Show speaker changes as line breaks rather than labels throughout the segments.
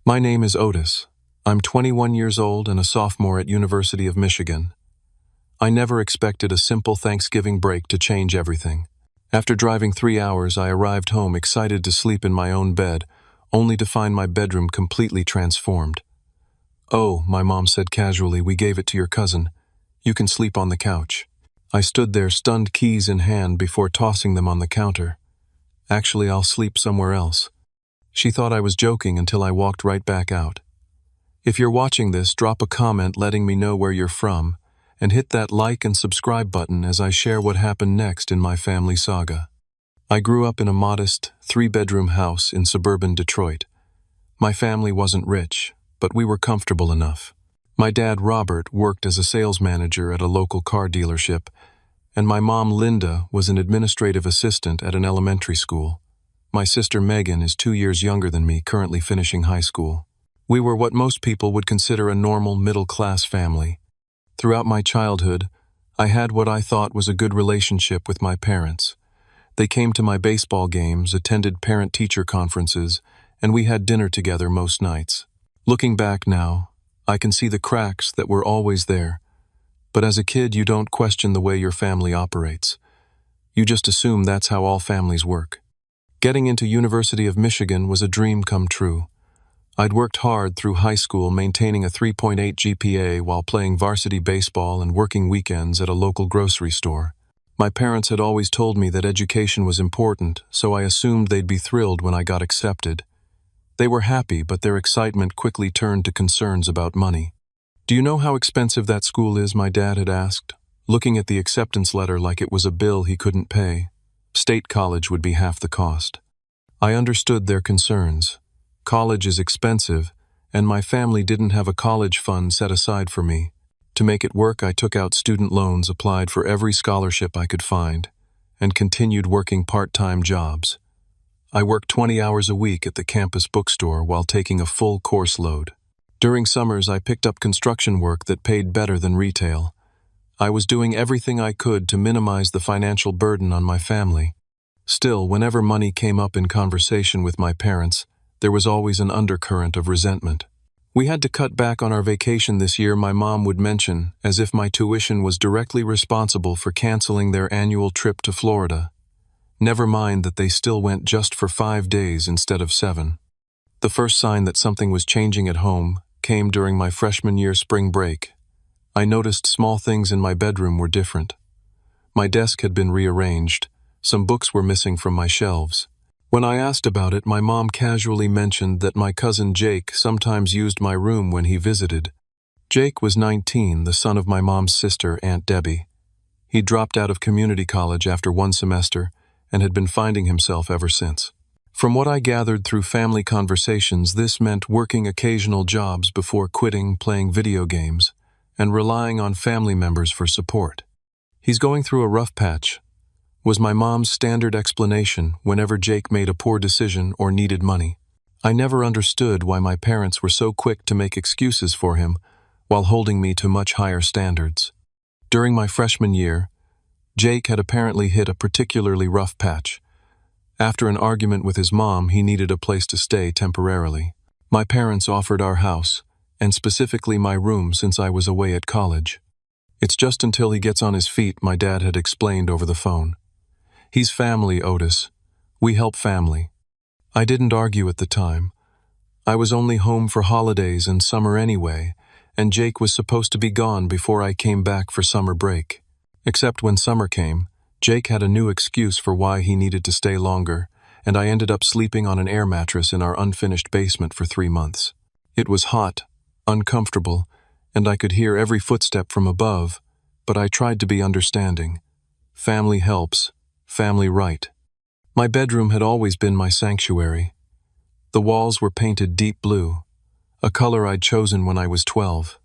My name is Otis. I'm 21 years old and a sophomore at University of Michigan. I never expected a simple Thanksgiving break to change everything. After driving 3 hours, I arrived home excited to sleep in my own bed, only to find my bedroom completely transformed. "Oh," my mom said casually, "we gave it to your cousin. You can sleep on the couch." I stood there, stunned, keys in hand, before tossing them on the counter. "Actually, I'll sleep somewhere else." She thought I was joking until I walked right back out. If you're watching this, drop a comment letting me know where you're from, and hit that like and subscribe button as I share what happened next in my family saga. I grew up in a modest, 3-bedroom house in suburban Detroit. My family wasn't rich, but we were comfortable enough. My dad, Robert, worked as a sales manager at a local car dealership, and my mom, Linda, was an administrative assistant at an elementary school. My sister, Megan, is 2 years younger than me, currently finishing high school. We were what most people would consider a normal middle-class family. Throughout my childhood, I had what I thought was a good relationship with my parents. They came to my baseball games, attended parent-teacher conferences, and we had dinner together most nights. Looking back now, I can see the cracks that were always there. But as a kid, you don't question the way your family operates. You just assume that's how all families work. Getting into University of Michigan was a dream come true. I'd worked hard through high school, maintaining a 3.8 GPA while playing varsity baseball and working weekends at a local grocery store. My parents had always told me that education was important, so I assumed they'd be thrilled when I got accepted. They were happy, but their excitement quickly turned to concerns about money. "Do you know how expensive that school is?" my dad had asked, looking at the acceptance letter like it was a bill he couldn't pay. State college would be half the cost. I understood their concerns. College is expensive, and my family didn't have a college fund set aside for me. To make it work, I took out student loans, applied for every scholarship I could find, and continued working part-time jobs. I worked 20 hours a week at the campus bookstore while taking a full course load. During summers, I picked up construction work that paid better than retail. I was doing everything I could to minimize the financial burden on my family. Still, whenever money came up in conversation with my parents, there was always an undercurrent of resentment. "We had to cut back on our vacation this year," my mom would mention, as if my tuition was directly responsible for canceling their annual trip to Florida. Never mind that they still went just for 5 days instead of 7. The first sign that something was changing at home came during my freshman year spring break. I noticed small things in my bedroom were different. My desk had been rearranged. Some books were missing from my shelves. When I asked about it, my mom casually mentioned that my cousin Jake sometimes used my room when he visited. Jake was 19, the son of my mom's sister, Aunt Debbie. He dropped out of community college after 1 semester and had been finding himself ever since. From what I gathered through family conversations, this meant working occasional jobs before quitting playing video games and relying on family members for support. "He's going through a rough patch," was my mom's standard explanation whenever Jake made a poor decision or needed money. I never understood why my parents were so quick to make excuses for him while holding me to much higher standards. During my freshman year, Jake had apparently hit a particularly rough patch. After an argument with his mom, he needed a place to stay temporarily. My parents offered our house, and specifically my room, since I was away at college. "It's just until he gets on his feet," my dad had explained over the phone. "He's family, Otis. We help family." I didn't argue at the time. I was only home for holidays and summer anyway, and Jake was supposed to be gone before I came back for summer break. Except when summer came, Jake had a new excuse for why he needed to stay longer, and I ended up sleeping on an air mattress in our unfinished basement for 3 months. It was hot, uncomfortable, and I could hear every footstep from above, but I tried to be understanding. Family helps, family right. My bedroom had always been my sanctuary. The walls were painted deep blue, a color I'd chosen when I was 12.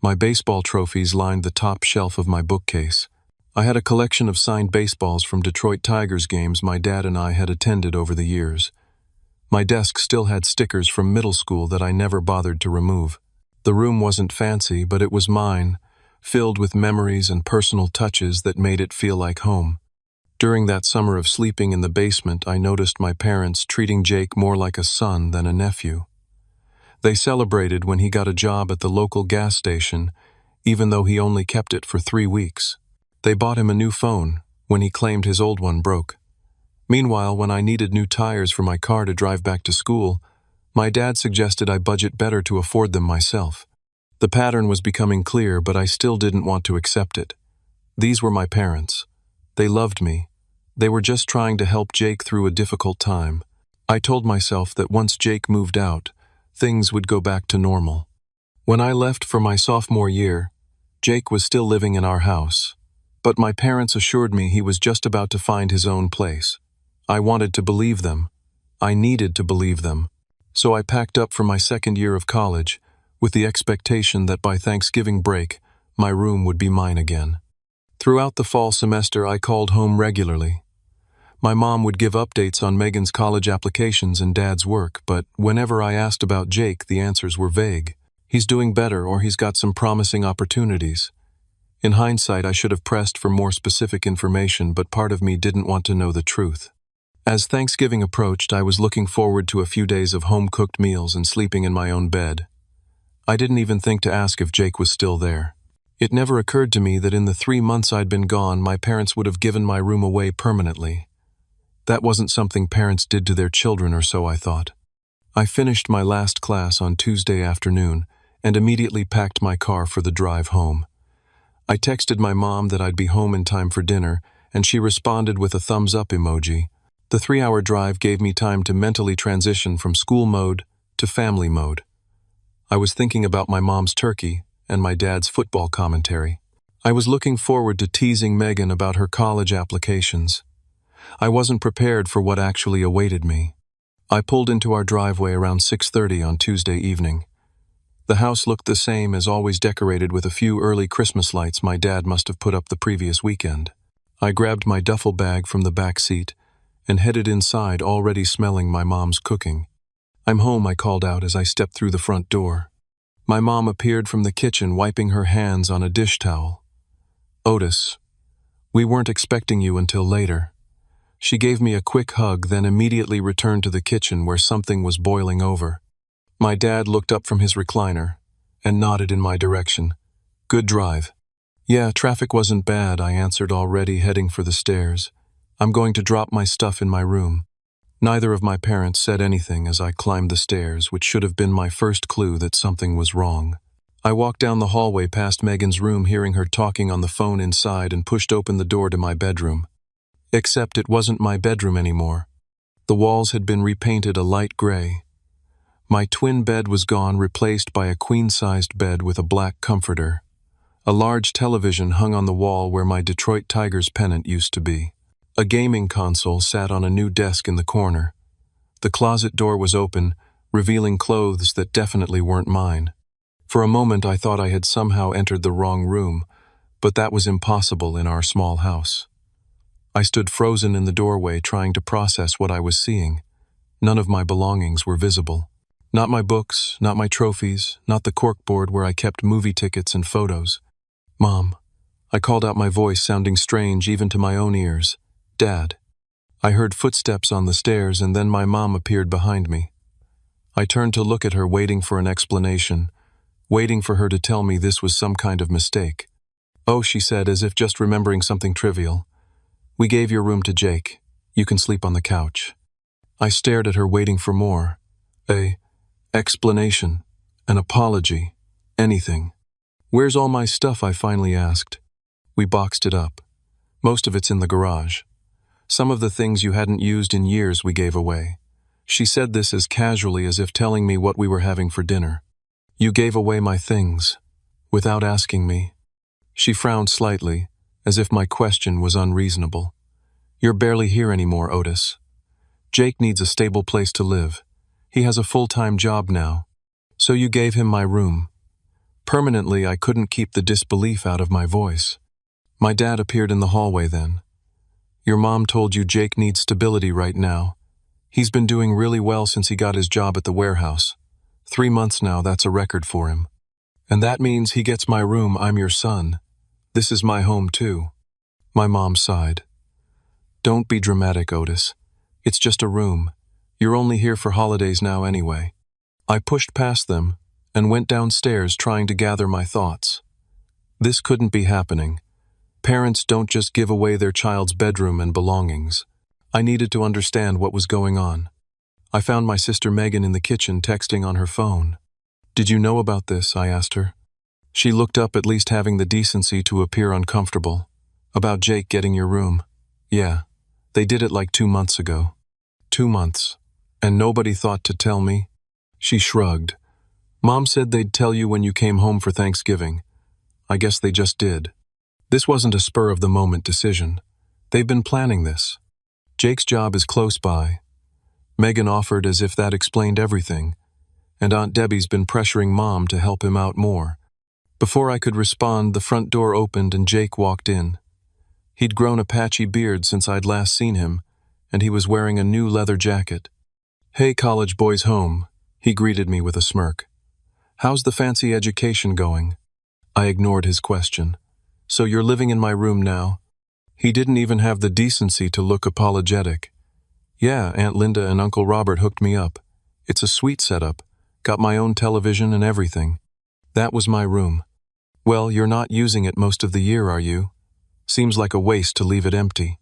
My baseball trophies lined the top shelf of my bookcase. I had a collection of signed baseballs from Detroit Tigers games my dad and I had attended over the years. My desk still had stickers from middle school that I never bothered to remove. The room wasn't fancy, but it was mine, filled with memories and personal touches that made it feel like home. During that summer of sleeping in the basement, I noticed my parents treating Jake more like a son than a nephew. They celebrated when he got a job at the local gas station, even though he only kept it for 3 weeks. They bought him a new phone when he claimed his old one broke. Meanwhile, when I needed new tires for my car to drive back to school, my dad suggested I budget better to afford them myself. The pattern was becoming clear, but I still didn't want to accept it. These were my parents. They loved me. They were just trying to help Jake through a difficult time. I told myself that once Jake moved out, things would go back to normal. When I left for my sophomore year, Jake was still living in our house, but my parents assured me he was just about to find his own place. I wanted to believe them. I needed to believe them. So I packed up for my second year of college, with the expectation that by Thanksgiving break, my room would be mine again. Throughout the fall semester, I called home regularly. My mom would give updates on Megan's college applications and Dad's work, but whenever I asked about Jake, the answers were vague. He's doing better, or he's got some promising opportunities. In hindsight, I should have pressed for more specific information, but part of me didn't want to know the truth. As Thanksgiving approached, I was looking forward to a few days of home-cooked meals and sleeping in my own bed. I didn't even think to ask if Jake was still there. It never occurred to me that in the 3 months I'd been gone, my parents would have given my room away permanently. That wasn't something parents did to their children, or so I thought. I finished my last class on Tuesday afternoon and immediately packed my car for the drive home. I texted my mom that I'd be home in time for dinner, and she responded with a thumbs-up emoji. The 3-hour drive gave me time to mentally transition from school mode to family mode. I was thinking about my mom's turkey and my dad's football commentary. I was looking forward to teasing Megan about her college applications. I wasn't prepared for what actually awaited me. I pulled into our driveway around 6:30 on Tuesday evening. The house looked the same as always, decorated with a few early Christmas lights my dad must have put up the previous weekend. I grabbed my duffel bag from the back seat and headed inside, already smelling my mom's cooking. "I'm home," I called out as I stepped through the front door. My mom appeared from the kitchen, wiping her hands on a dish towel. "Otis, we weren't expecting you until later." She gave me a quick hug, then immediately returned to the kitchen where something was boiling over. My dad looked up from his recliner and nodded in my direction. "Good drive." "Yeah, traffic wasn't bad," I answered, already heading for the stairs. "I'm going to drop my stuff in my room." Neither of my parents said anything as I climbed the stairs, which should have been my first clue that something was wrong. I walked down the hallway past Megan's room, hearing her talking on the phone inside, and pushed open the door to my bedroom. Except it wasn't my bedroom anymore. The walls had been repainted a light gray. My twin bed was gone, replaced by a queen-sized bed with a black comforter. A large television hung on the wall where my Detroit Tigers pennant used to be. A gaming console sat on a new desk in the corner. The closet door was open, revealing clothes that definitely weren't mine. For a moment I thought I had somehow entered the wrong room, but that was impossible in our small house. I stood frozen in the doorway, trying to process what I was seeing. None of my belongings were visible. Not my books, not my trophies, not the corkboard where I kept movie tickets and photos. "Mom," I called out, my voice sounding strange even to my own ears. "Dad." I heard footsteps on the stairs, and then my mom appeared behind me. I turned to look at her, waiting for an explanation, waiting for her to tell me this was some kind of mistake. "Oh," she said, as if just remembering something trivial. "We gave your room to Jake. You can sleep on the couch." I stared at her, waiting for more. A explanation, an apology, anything. "Where's all my stuff?" I finally asked. "We boxed it up. Most of it's in the garage. Some of the things you hadn't used in years we gave away." She said this as casually as if telling me what we were having for dinner. "You gave away my things, without asking me." She frowned slightly, as if my question was unreasonable. "You're barely here anymore, Otis. Jake needs a stable place to live. He has a full-time job now. So you gave him my room." Permanently, I couldn't keep the disbelief out of my voice. My dad appeared in the hallway then. "Your mom told you Jake needs stability right now. He's been doing really well since he got his job at the warehouse. 3 months now, that's a record for him. And that means he gets my room. I'm your son. This is my home too." My mom sighed. "Don't be dramatic, Otis. It's just a room. You're only here for holidays now anyway." I pushed past them and went downstairs trying to gather my thoughts. This couldn't be happening. Parents don't just give away their child's bedroom and belongings. I needed to understand what was going on. I found my sister Megan in the kitchen texting on her phone. "Did you know about this?" I asked her. She looked up, at least having the decency to appear uncomfortable. "About Jake getting your room." "Yeah, they did it like 2 months ago." 2 months. And nobody thought to tell me? She shrugged. "Mom said they'd tell you when you came home for Thanksgiving. I guess they just did." This wasn't a spur-of-the-moment decision. They've been planning this. Jake's job is close by. Megan offered as if that explained everything, and Aunt Debbie's been pressuring Mom to help him out more. Before I could respond, the front door opened and Jake walked in. He'd grown a patchy beard since I'd last seen him, and he was wearing a new leather jacket. "Hey, college boys home," he greeted me with a smirk. "How's the fancy education going?" I ignored his question. "So you're living in my room now?" He didn't even have the decency to look apologetic. "Yeah, Aunt Linda and Uncle Robert hooked me up. It's a sweet setup. Got my own television and everything." That was my room. "Well, you're not using it most of the year, are you? Seems like a waste to leave it empty."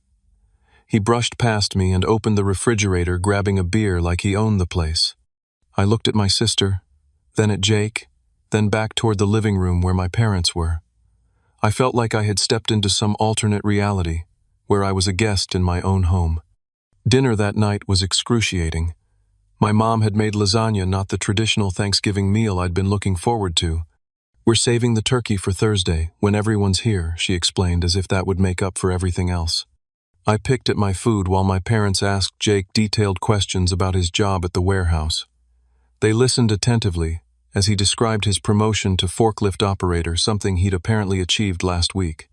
He brushed past me and opened the refrigerator, grabbing a beer like he owned the place. I looked at my sister, then at Jake, then back toward the living room where my parents were. I felt like I had stepped into some alternate reality, where I was a guest in my own home. Dinner that night was excruciating. My mom had made lasagna, not the traditional Thanksgiving meal I'd been looking forward to. "We're saving the turkey for Thursday, when everyone's here," she explained, as if that would make up for everything else. I picked at my food while my parents asked Jake detailed questions about his job at the warehouse. They listened attentively as he described his promotion to forklift operator, something he'd apparently achieved last week.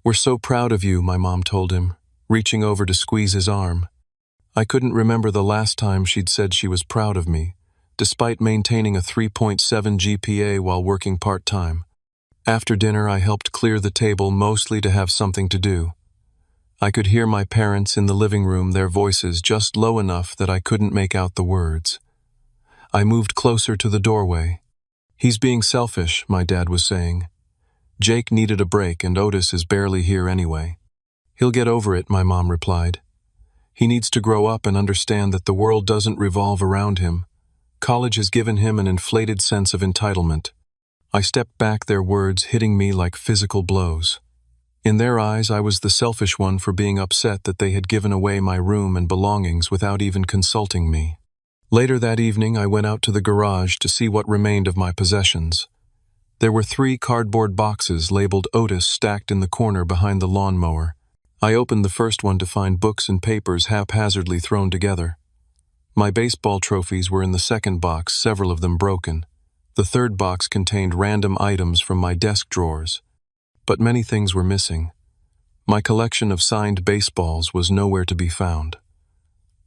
"We're so proud of you," my mom told him, reaching over to squeeze his arm. I couldn't remember the last time she'd said she was proud of me, despite maintaining a 3.7 GPA while working part-time. After dinner, I helped clear the table, mostly to have something to do. I could hear my parents in the living room, their voices just low enough that I couldn't make out the words. I moved closer to the doorway. "He's being selfish," my dad was saying. "Jake needed a break and Otis is barely here anyway." "He'll get over it," my mom replied. "He needs to grow up and understand that the world doesn't revolve around him. College has given him an inflated sense of entitlement." I stepped back, their words hitting me like physical blows. In their eyes, I was the selfish one for being upset that they had given away my room and belongings without even consulting me. Later that evening, I went out to the garage to see what remained of my possessions. There were 3 cardboard boxes labeled Otis stacked in the corner behind the lawnmower. I opened the first one to find books and papers haphazardly thrown together. My baseball trophies were in the second box, several of them broken. The third box contained random items from my desk drawers. But many things were missing. My collection of signed baseballs was nowhere to be found.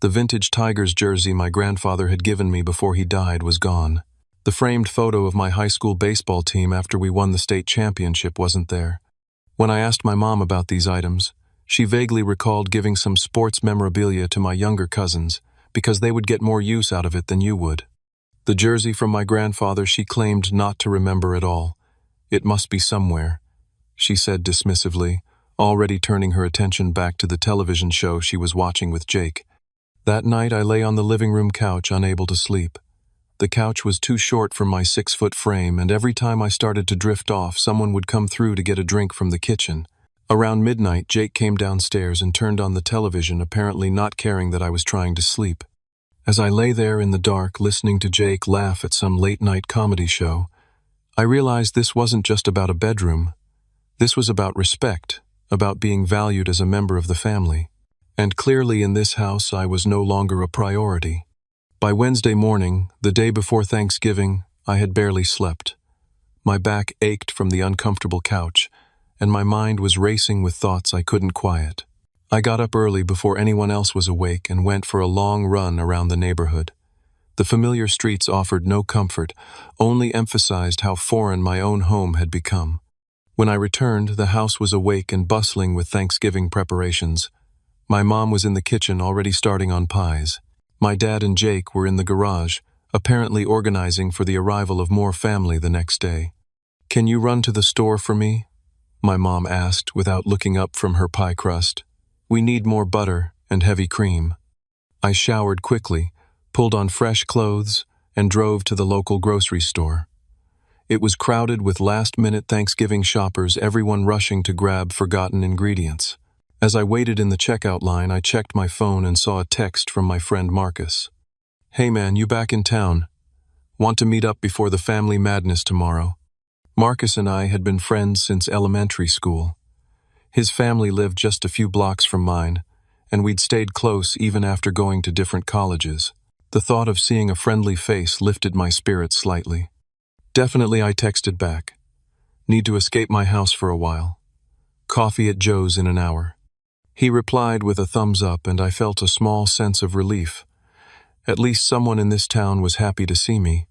The vintage Tigers jersey my grandfather had given me before he died was gone. The framed photo of my high school baseball team after we won the state championship wasn't there. When I asked my mom about these items, she vaguely recalled giving some sports memorabilia to my younger cousins because they would get more use out of it than you would. The jersey from my grandfather she claimed not to remember at all. "It must be somewhere," she said dismissively, already turning her attention back to the television show she was watching with Jake. That night I lay on the living room couch, unable to sleep. The couch was too short for my 6-foot frame, and every time I started to drift off, someone would come through to get a drink from the kitchen. Around midnight, Jake came downstairs and turned on the television, apparently not caring that I was trying to sleep. As I lay there in the dark, listening to Jake laugh at some late-night comedy show, I realized this wasn't just about a bedroom. This was about respect, about being valued as a member of the family. And clearly in this house I was no longer a priority. By Wednesday morning, the day before Thanksgiving, I had barely slept. My back ached from the uncomfortable couch, and my mind was racing with thoughts I couldn't quiet. I got up early before anyone else was awake and went for a long run around the neighborhood. The familiar streets offered no comfort, only emphasized how foreign my own home had become. When I returned, the house was awake and bustling with Thanksgiving preparations. My mom was in the kitchen already starting on pies. My dad and Jake were in the garage, apparently organizing for the arrival of more family the next day. "Can you run to the store for me?" my mom asked without looking up from her pie crust. "We need more butter and heavy cream." I showered quickly, pulled on fresh clothes, and drove to the local grocery store. It was crowded with last-minute Thanksgiving shoppers, everyone rushing to grab forgotten ingredients. As I waited in the checkout line, I checked my phone and saw a text from my friend Marcus. "Hey man, you back in town? Want to meet up before the family madness tomorrow?" Marcus and I had been friends since elementary school. His family lived just a few blocks from mine, and we'd stayed close even after going to different colleges. The thought of seeing a friendly face lifted my spirits slightly. "Definitely," I texted back. "Need to escape my house for a while. Coffee at Joe's in an hour." He replied with a thumbs up, and I felt a small sense of relief. At least someone in this town was happy to see me.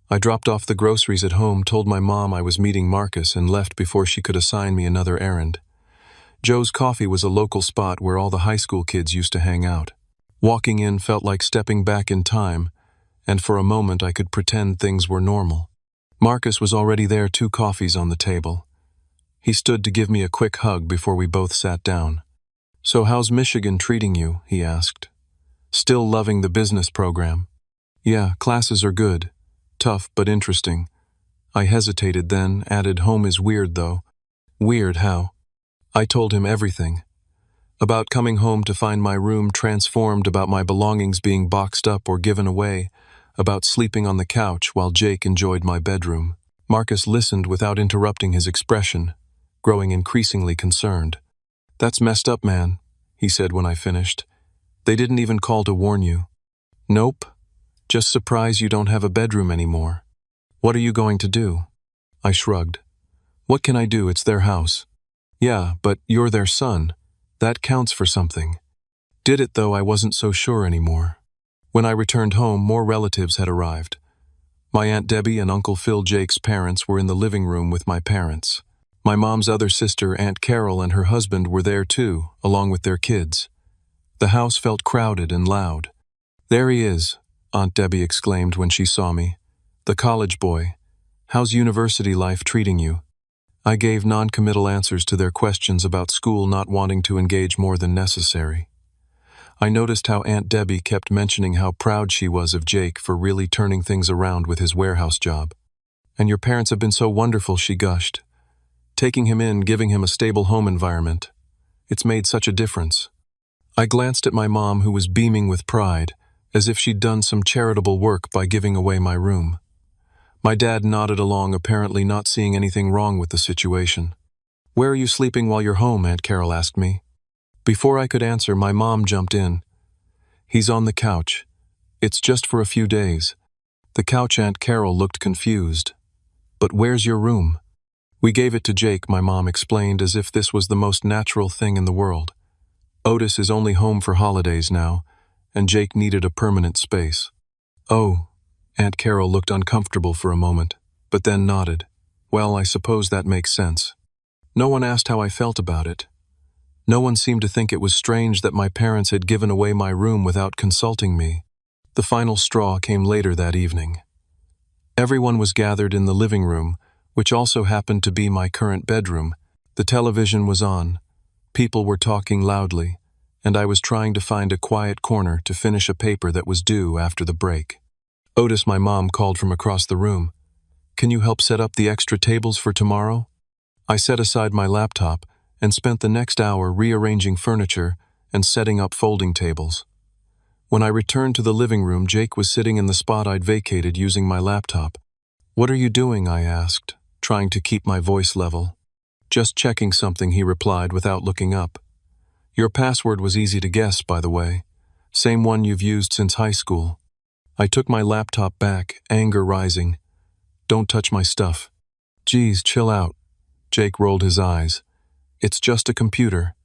I dropped off the groceries at home, told my mom I was meeting Marcus, and left before she could assign me another errand. Joe's Coffee was a local spot where all the high school kids used to hang out. Walking in felt like stepping back in time, and for a moment I could pretend things were normal. Marcus was already there, 2 coffees on the table. He stood to give me a quick hug before we both sat down. "So how's Michigan treating you?" he asked. "Still loving the business program?" "Yeah, classes are good. Tough but interesting." I hesitated, then added, "Home is weird though." "Weird how?" I told him everything. About coming home to find my room transformed, about my belongings being boxed up or given away, about sleeping on the couch while Jake enjoyed my bedroom. Marcus listened without interrupting, his expression growing increasingly concerned. "That's messed up, man," he said when I finished. "They didn't even call to warn you?" "Nope. Just surprised you don't have a bedroom anymore." "What are you going to do?" I shrugged. "What can I do? It's their house." "Yeah, but you're their son. That counts for something." Did it though? I wasn't so sure anymore. When I returned home, more relatives had arrived. My Aunt Debbie and Uncle Phil, Jake's parents, were in the living room with my parents. My mom's other sister, Aunt Carol, and her husband were there too, along with their kids. The house felt crowded and loud. "There he is," Aunt Debbie exclaimed when she saw me. "The college boy. How's university life treating you?" I gave non-committal answers to their questions about school, not wanting to engage more than necessary. I noticed how Aunt Debbie kept mentioning how proud she was of Jake for really turning things around with his warehouse job. "And your parents have been so wonderful," she gushed. "Taking him in, giving him a stable home environment. It's made such a difference." I glanced at my mom, who was beaming with pride, as if she'd done some charitable work by giving away my room. My dad nodded along, apparently not seeing anything wrong with the situation. "Where are you sleeping while you're home?" Aunt Carol asked me. Before I could answer, my mom jumped in. "He's on the couch. It's just for a few days." The couch? Aunt Carol looked confused. "But where's your room?" "We gave it to Jake," my mom explained, as if this was the most natural thing in the world. "Otis is only home for holidays now, and Jake needed a permanent space." "Oh." Aunt Carol looked uncomfortable for a moment, but then nodded. "Well, I suppose that makes sense." No one asked how I felt about it. No one seemed to think it was strange that my parents had given away my room without consulting me. The final straw came later that evening. Everyone was gathered in the living room, which also happened to be my current bedroom. The television was on. People were talking loudly, and I was trying to find a quiet corner to finish a paper that was due after the break. "Otis," my mom called from across the room. "Can you help set up the extra tables for tomorrow?" I set aside my laptop and spent the next hour rearranging furniture and setting up folding tables. When I returned to the living room, Jake was sitting in the spot I'd vacated using my laptop. "What are you doing?" I asked, trying to keep my voice level. "Just checking something," he replied without looking up. "Your password was easy to guess, by the way. Same one you've used since high school." I took my laptop back, anger rising. "Don't touch my stuff." "Geez, chill out." Jake rolled his eyes. "It's just a computer."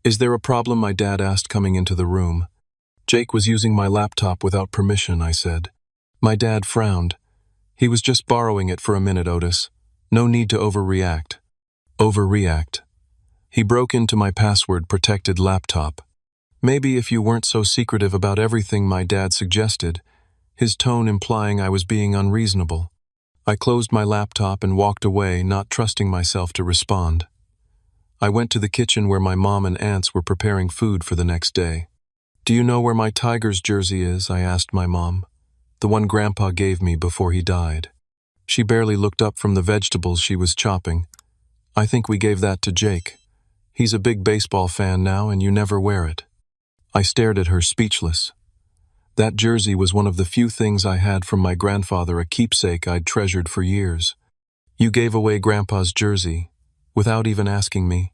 "Is there a problem?" my dad asked, coming into the room. "Jake was using my laptop without permission," I said. My dad frowned. "He was just borrowing it for a minute, Otis. No need to overreact." Overreact. He broke into my password-protected laptop. "Maybe if you weren't so secretive about everything," my dad suggested. his tone implying I was being unreasonable. I closed my laptop and walked away, not trusting myself to respond. I went to the kitchen where my mom and aunts were preparing food for the next day. "Do you know where my Tigers jersey is?" I asked my mom. "The one Grandpa gave me before he died." She barely looked up from the vegetables she was chopping. "I think we gave that to Jake. He's a big baseball fan now and you never wear it." I stared at her, speechless. That jersey was one of the few things I had from my grandfather, a keepsake I'd treasured for years. "You gave away Grandpa's jersey, without even asking me."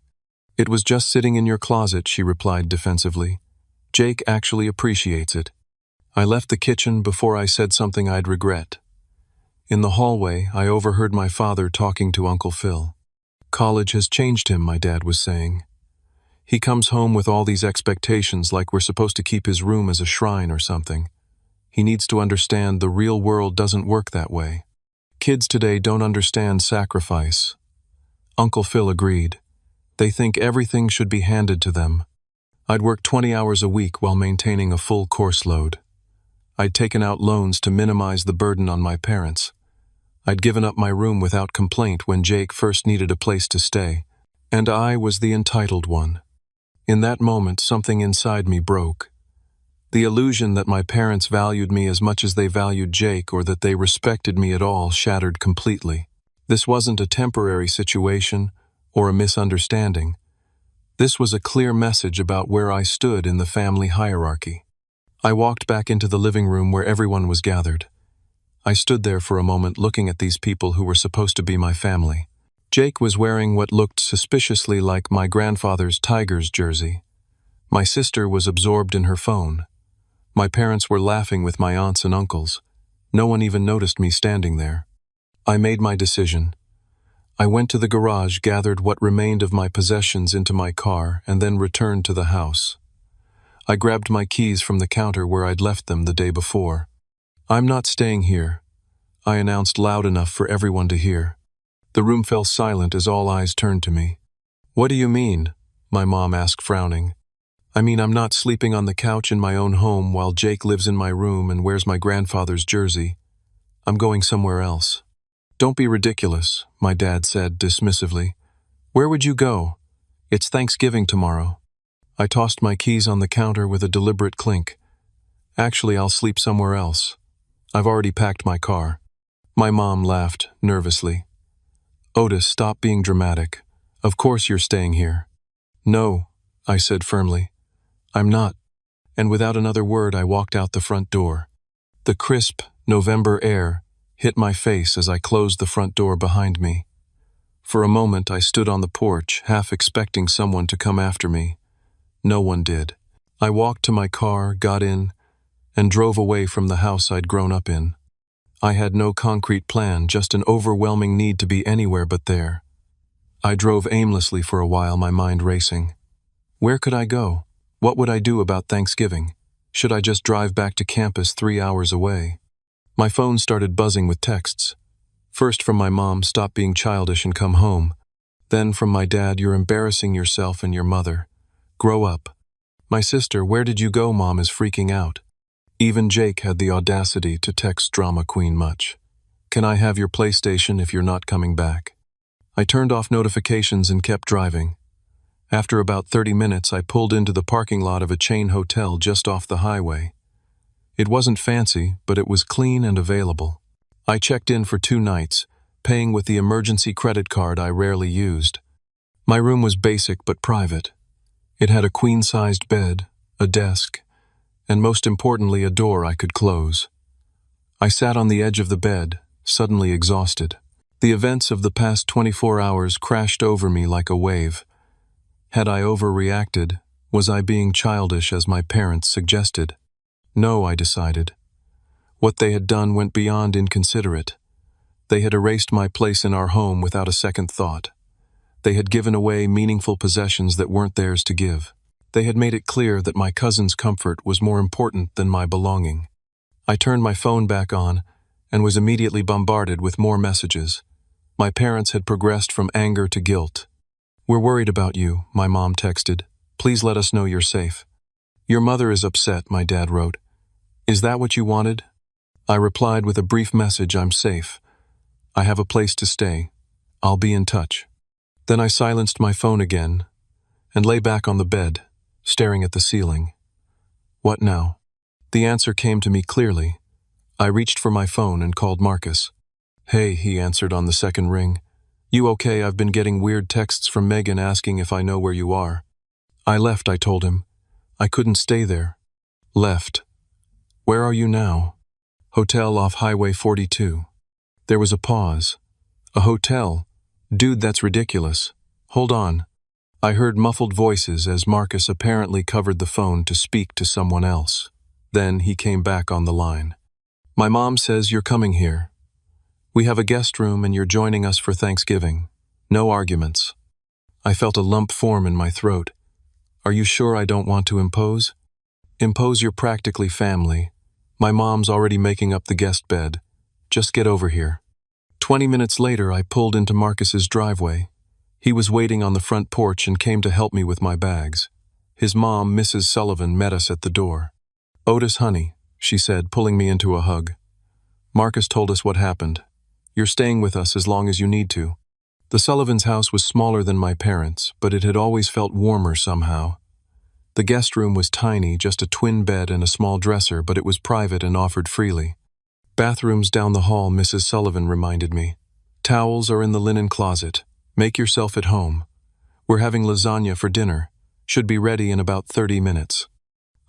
"It was just sitting in your closet," she replied defensively. "Jake actually appreciates it." I left the kitchen before I said something I'd regret. In the hallway, I overheard my father talking to Uncle Phil. "College has changed him," my dad was saying. "He comes home with all these expectations like we're supposed to keep his room as a shrine or something. He needs to understand the real world doesn't work that way. Kids today don't understand sacrifice." Uncle Phil agreed. "They think everything should be handed to them." I'd worked 20 hours a week while maintaining a full course load. I'd taken out loans to minimize the burden on my parents. I'd given up my room without complaint when Jake first needed a place to stay, and I was the entitled one. In that moment, something inside me broke. The illusion that my parents valued me as much as they valued Jake, or that they respected me at all, shattered completely. This wasn't a temporary situation or a misunderstanding. This was a clear message about where I stood in the family hierarchy. I walked back into the living room where everyone was gathered. I stood there for a moment looking at these people who were supposed to be my family. Jake was wearing what looked suspiciously like my grandfather's Tigers jersey. My sister was absorbed in her phone. My parents were laughing with my aunts and uncles. No one even noticed me standing there. I made my decision. I went to the garage, gathered what remained of my possessions into my car, and then returned to the house. I grabbed my keys from the counter where I'd left them the day before. "I'm not staying here," I announced loud enough for everyone to hear. The room fell silent as all eyes turned to me. "What do you mean?" my mom asked, frowning. "I mean, I'm not sleeping on the couch in my own home while Jake lives in my room and wears my grandfather's jersey. I'm going somewhere else." "Don't be ridiculous," my dad said dismissively. "Where would you go? It's Thanksgiving tomorrow." I tossed my keys on the counter with a deliberate clink. "Actually, I'll sleep somewhere else. I've already packed my car." My mom laughed nervously. "Otis, stop being dramatic. Of course you're staying here." "No," I said firmly. "I'm not." And without another word, I walked out the front door. The crisp, November air hit my face as I closed the front door behind me. For a moment, I stood on the porch, half expecting someone to come after me. No one did. I walked to my car, got in, and drove away from the house I'd grown up in. I had no concrete plan, just an overwhelming need to be anywhere but there. I drove aimlessly for a while, my mind racing. Where could I go? What would I do about Thanksgiving? Should I just drive back to campus 3 hours away? My phone started buzzing with texts. First from my mom, "Stop being childish and come home." Then from my dad, "You're embarrassing yourself and your mother. Grow up." My sister, "Where did you go? Mom is freaking out." Even Jake had the audacity to text drama queen Much. "Can I have your PlayStation if you're not coming back?" I turned off notifications and kept driving. After about 30 minutes, I pulled into the parking lot of a chain hotel just off the highway. It wasn't fancy, but it was clean and available. I checked in for 2 nights, paying with the emergency credit card I rarely used. My room was basic but private. It had a queen-sized bed, a desk, and most importantly, a door I could close. I sat on the edge of the bed, suddenly exhausted. The events of the past 24 hours crashed over me like a wave. Had I overreacted? Was I being childish as my parents suggested? No, I decided. What they had done went beyond inconsiderate. They had erased my place in our home without a second thought. They had given away meaningful possessions that weren't theirs to give. They had made it clear that my cousin's comfort was more important than my belonging. I turned my phone back on and was immediately bombarded with more messages. My parents had progressed from anger to guilt. "We're worried about you," my mom texted. "Please let us know you're safe." "Your mother is upset," my dad wrote. "Is that what you wanted?" I replied with a brief message, "I'm safe. I have a place to stay. I'll be in touch." Then I silenced my phone again and lay back on the bed, staring at the ceiling. What now? The answer came to me clearly. I reached for my phone and called Marcus. "Hey," he answered on the second ring. "You okay? I've been getting weird texts from Megan asking if I know where you are." "I left," I told him. "I couldn't stay there." "Left? Where are you now?" "Hotel off Highway 42. There was a pause. "A hotel? Dude, that's ridiculous. Hold on." I heard muffled voices as Marcus apparently covered the phone to speak to someone else. Then he came back on the line. "My mom says you're coming here. We have a guest room and you're joining us for Thanksgiving. No arguments." I felt a lump form in my throat. "Are you sure I don't want to impose?" "Impose? You're practically family. My mom's already making up the guest bed. Just get over here." 20 minutes later, I pulled into Marcus's driveway. He was waiting on the front porch and came to help me with my bags. His mom, Mrs. Sullivan, met us at the door. "Otis, honey," she said, pulling me into a hug. "Marcus told us what happened. You're staying with us as long as you need to." The Sullivans' house was smaller than my parents', but it had always felt warmer somehow. The guest room was tiny, just a twin bed and a small dresser, but it was private and offered freely. "Bathrooms down the hall," Mrs. Sullivan reminded me. "Towels are in the linen closet. Make yourself at home. We're having lasagna for dinner. Should be ready in about 30 minutes."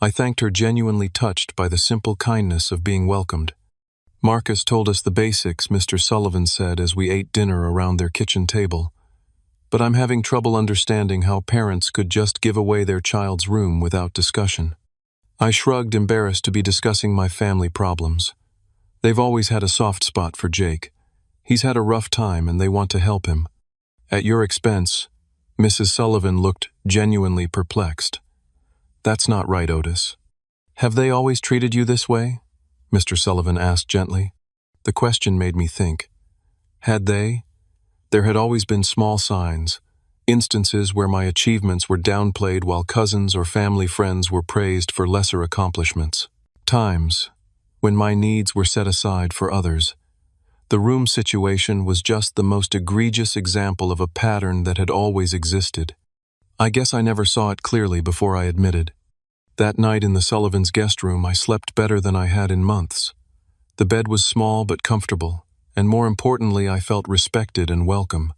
I thanked her, genuinely touched by the simple kindness of being welcomed. "Marcus told us the basics," Mr. Sullivan said as we ate dinner around their kitchen table. "But I'm having trouble understanding how parents could just give away their child's room without discussion." I shrugged, embarrassed to be discussing my family problems. They've always had a soft spot for Jake. He's had a rough time and they want to help him. "At your expense." Mrs. Sullivan looked genuinely perplexed. "That's not right, Otis." "Have they always treated you this way?" Mr. Sullivan asked gently. The question made me think. Had they? There had always been small signs, instances where my achievements were downplayed while cousins or family friends were praised for lesser accomplishments. Times when my needs were set aside for others. The room situation was just the most egregious example of a pattern that had always existed. I guess I never saw it clearly before I admitted. That night in the Sullivans' guest room, I slept better than I had in months. The bed was small but comfortable, and more importantly, I felt respected and welcome.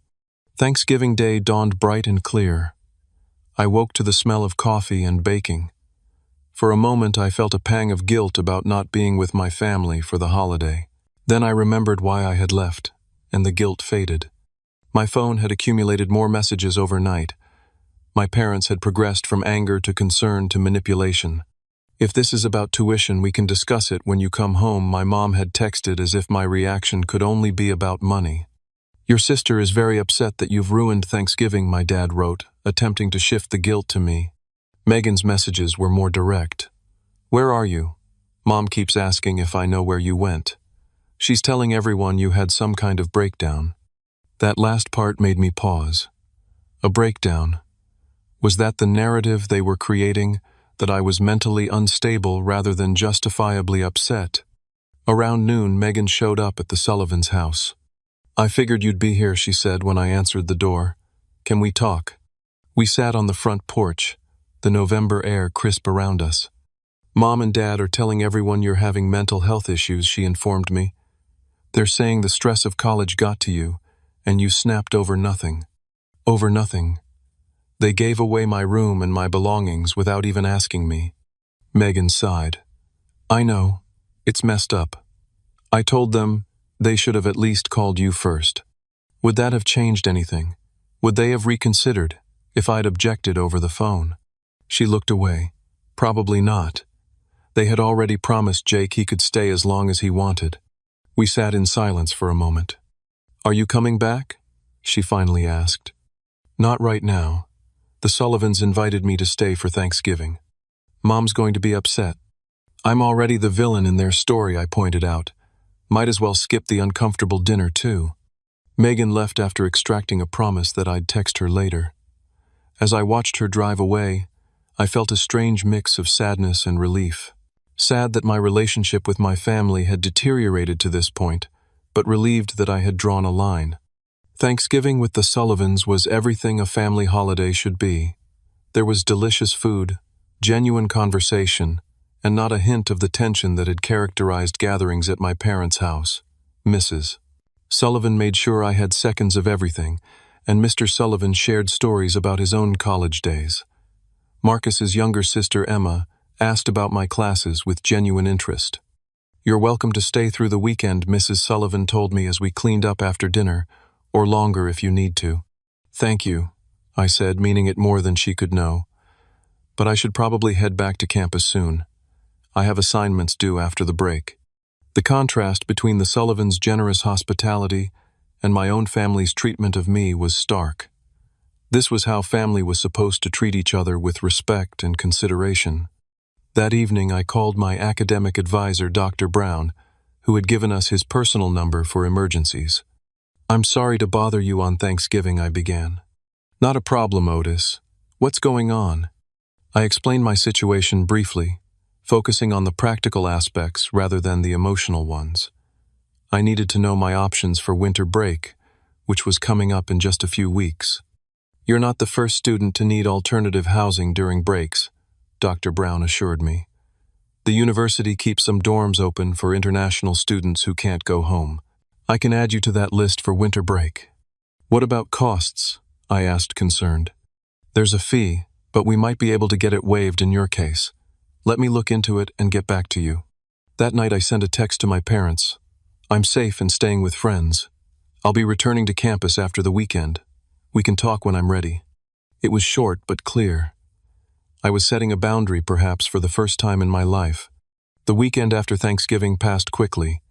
Thanksgiving Day dawned bright and clear. I woke to the smell of coffee and baking. For a moment, I felt a pang of guilt about not being with my family for the holiday. Then I remembered why I had left, and the guilt faded. My phone had accumulated more messages overnight. My parents had progressed from anger to concern to manipulation. "If this is about tuition, we can discuss it when you come home," my mom had texted, as if my reaction could only be about money. "Your sister is very upset that you've ruined Thanksgiving," my dad wrote, attempting to shift the guilt to me. Megan's messages were more direct. "Where are you? Mom keeps asking if I know where you went. She's telling everyone you had some kind of breakdown." That last part made me pause. A breakdown. Was that the narrative they were creating, that I was mentally unstable rather than justifiably upset? Around noon, Megan showed up at the Sullivans' house. "I figured you'd be here," she said when I answered the door. "Can we talk?" We sat on the front porch, the November air crisp around us. "Mom and Dad are telling everyone you're having mental health issues," she informed me. "They're saying the stress of college got to you, and you snapped over nothing." Over nothing. They gave away my room and my belongings without even asking me. Megan sighed. "I know. It's messed up. I told them they should have at least called you first." Would that have changed anything? Would they have reconsidered if I'd objected over the phone? She looked away. Probably not. They had already promised Jake he could stay as long as he wanted. We sat in silence for a moment. "Are you coming back?" she finally asked. "Not right now. The Sullivans invited me to stay for Thanksgiving. Mom's going to be upset." "I'm already the villain in their story," I pointed out. "Might as well skip the uncomfortable dinner, too." Megan left after extracting a promise that I'd text her later. As I watched her drive away, I felt a strange mix of sadness and relief. sad that my relationship with my family had deteriorated to this point, but relieved that I had drawn a line. Thanksgiving with the Sullivans was everything a family holiday should be. There was delicious food, genuine conversation, and not a hint of the tension that had characterized gatherings at my parents' house. Mrs. Sullivan made sure I had seconds of everything, and Mr. Sullivan shared stories about his own college days. Marcus's younger sister, Emma, asked about my classes with genuine interest. "You're welcome to stay through the weekend," Mrs. Sullivan told me as we cleaned up after dinner, "or longer if you need to." "Thank you," I said, meaning it more than she could know. "But I should probably head back to campus soon. I have assignments due after the break." The contrast between the Sullivans' generous hospitality and my own family's treatment of me was stark. This was how family was supposed to treat each other, with respect and consideration. That evening I called my academic advisor, Dr. Brown, who had given us his personal number for emergencies. "I'm sorry to bother you on Thanksgiving," I began. "Not a problem, Otis. What's going on?" I explained my situation briefly, focusing on the practical aspects rather than the emotional ones. I needed to know my options for winter break, which was coming up in just a few weeks. "You're not the first student to need alternative housing during breaks," Dr. Brown assured me. "The university keeps some dorms open for international students who can't go home. I can add you to that list for winter break." "What about costs?" I asked, concerned. "There's a fee, but we might be able to get it waived in your case. Let me look into it and get back to you." That night I sent a text to my parents. "I'm safe and staying with friends. I'll be returning to campus after the weekend. We can talk when I'm ready." It was short but clear. I was setting a boundary, perhaps for the first time in my life. The weekend after Thanksgiving passed quickly.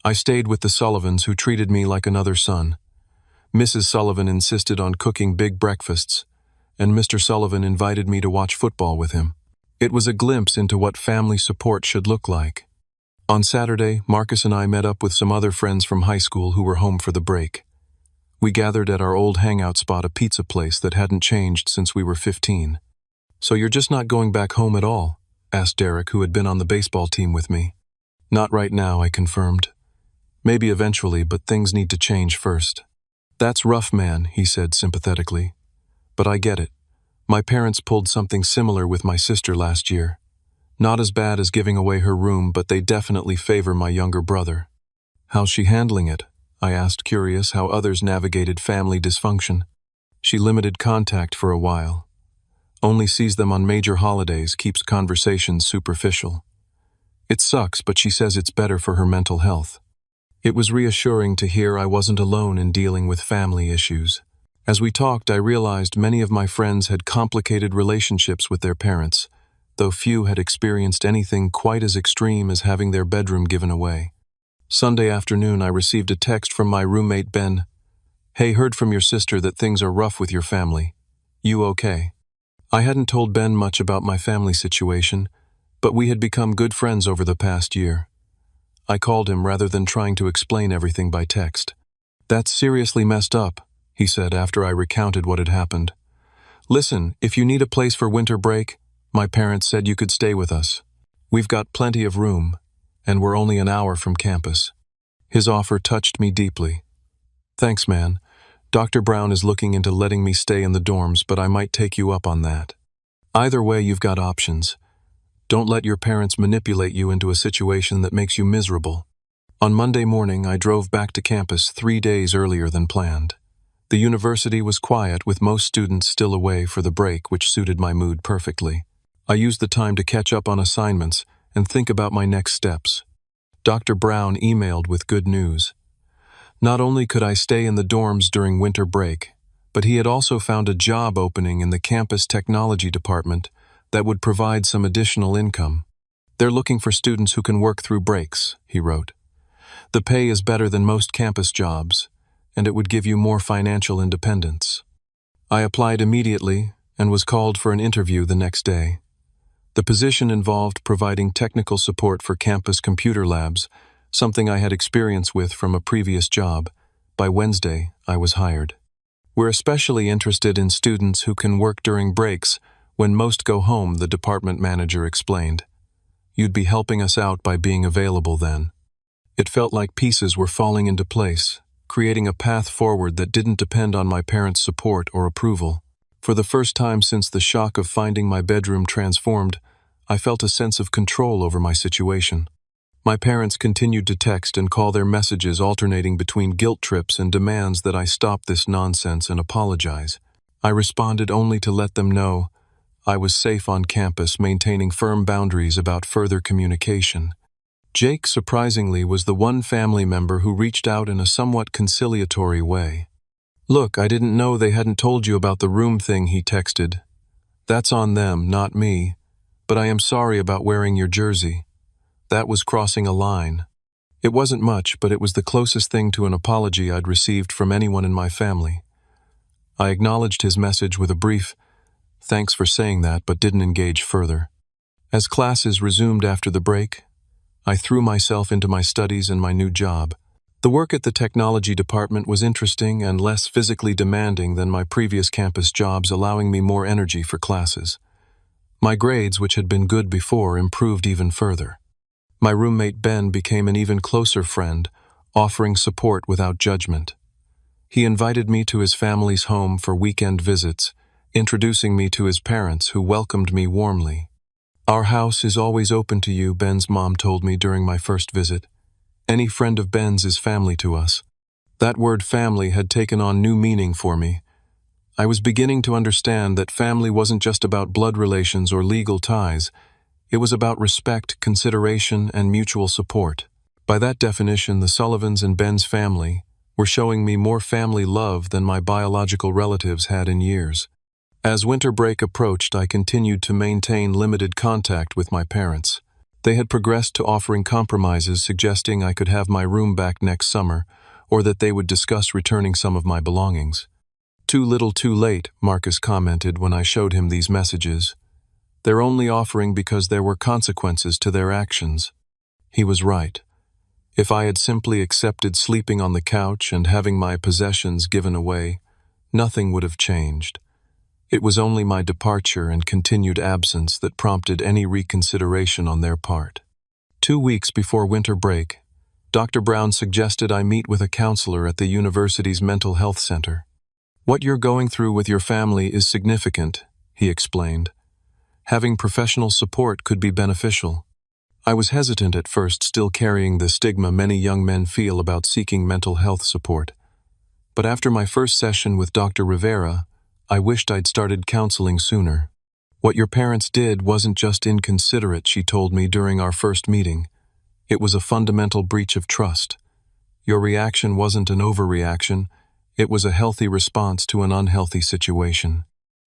I stayed with the Sullivans, who treated me like another son. Mrs. Sullivan insisted on cooking big breakfasts, and Mr. Sullivan invited me to watch football with him. It was a glimpse into what family support should look like. On Saturday, Marcus and I met up with some other friends from high school who were home for the break. We gathered at our old hangout spot, a pizza place that hadn't changed since we were 15. "So you're just not going back home at all?" asked Derek, who had been on the baseball team with me. "Not right now," I confirmed. "Maybe eventually, but things need to change first." "That's rough, man," he said sympathetically. "But I get it. My parents pulled something similar with my sister last year. Not as bad as giving away her room, but they definitely favor my younger brother." "How's she handling it?" I asked, curious how others navigated family dysfunction. "She limited contact for a while. Only sees them on major holidays, keeps conversations superficial. It sucks, but she says it's better for her mental health." It was reassuring to hear I wasn't alone in dealing with family issues. As we talked, I realized many of my friends had complicated relationships with their parents, though few had experienced anything quite as extreme as having their bedroom given away. Sunday afternoon, I received a text from my roommate, Ben. "Hey, heard from your sister that things are rough with your family. You okay?" I hadn't told Ben much about my family situation, but we had become good friends over the past year. I called him rather than trying to explain everything by text. "That's seriously messed up," he said after I recounted what had happened. "Listen, if you need a place for winter break, my parents said you could stay with us. We've got plenty of room, and we're only an hour from campus." His offer touched me deeply. "Thanks, man. Dr. Brown is looking into letting me stay in the dorms, but I might take you up on that. Either way, you've got options. Don't let your parents manipulate you into a situation that makes you miserable." On Monday morning, I drove back to campus 3 days earlier than planned. The university was quiet, with most students still away for the break, which suited my mood perfectly. I used the time to catch up on assignments and think about my next steps. Dr. Brown emailed with good news. Not only could I stay in the dorms during winter break, but he had also found a job opening in the campus technology department that would provide some additional income. "They're looking for students who can work through breaks," he wrote. "The pay is better than most campus jobs, and it would give you more financial independence." I applied immediately and was called for an interview the next day. The position involved providing technical support for campus computer labs, something I had experience with from a previous job. By Wednesday, I was hired. "We're especially interested in students who can work during breaks when most go home," the department manager explained. You'd be helping us out by being available then. It felt like pieces were falling into place, creating a path forward that didn't depend on my parents' support or approval. For the first time since the shock of finding my bedroom transformed, I felt a sense of control over my situation. My parents continued to text and call, their messages alternating between guilt trips and demands that I stop this nonsense and apologize. I responded only to let them know I was safe on campus, maintaining firm boundaries about further communication. Jake, surprisingly, was the one family member who reached out in a somewhat conciliatory way. "Look, I didn't know they hadn't told you about the room thing," he texted. "That's on them, not me. But I am sorry about wearing your jersey. That was crossing a line." It wasn't much, but it was the closest thing to an apology I'd received from anyone in my family. I acknowledged his message with a brief, "Thanks for saying that," but didn't engage further. As classes resumed after the break, I threw myself into my studies and my new job. The work at the technology department was interesting and less physically demanding than my previous campus jobs, allowing me more energy for classes. My grades, which had been good before, improved even further. My roommate Ben became an even closer friend, offering support without judgment. He invited me to his family's home for weekend visits, introducing me to his parents, who welcomed me warmly. "Our house is always open to you," Ben's mom told me during my first visit. "Any friend of Ben's is family to us." That word family had taken on new meaning for me. I was beginning to understand that family wasn't just about blood relations or legal ties. It was about respect, consideration, and mutual support. By that definition, the Sullivans and Ben's family were showing me more family love than my biological relatives had in years. As winter break approached, I continued to maintain limited contact with my parents. They had progressed to offering compromises, suggesting I could have my room back next summer, or that they would discuss returning some of my belongings. "Too little too late," Marcus commented when I showed him these messages. "They're only offering because there were consequences to their actions." He was right. If I had simply accepted sleeping on the couch and having my possessions given away, nothing would have changed. It was only my departure and continued absence that prompted any reconsideration on their part. 2 weeks before winter break, Dr. Brown suggested I meet with a counselor at the university's mental health center. "What you're going through with your family is significant," he explained. "Having professional support could be beneficial." I was hesitant at first, still carrying the stigma many young men feel about seeking mental health support. But after my first session with Dr. Rivera, I wished I'd started counseling sooner. "What your parents did wasn't just inconsiderate," she told me during our first meeting. "It was a fundamental breach of trust. Your reaction wasn't an overreaction, it was a healthy response to an unhealthy situation."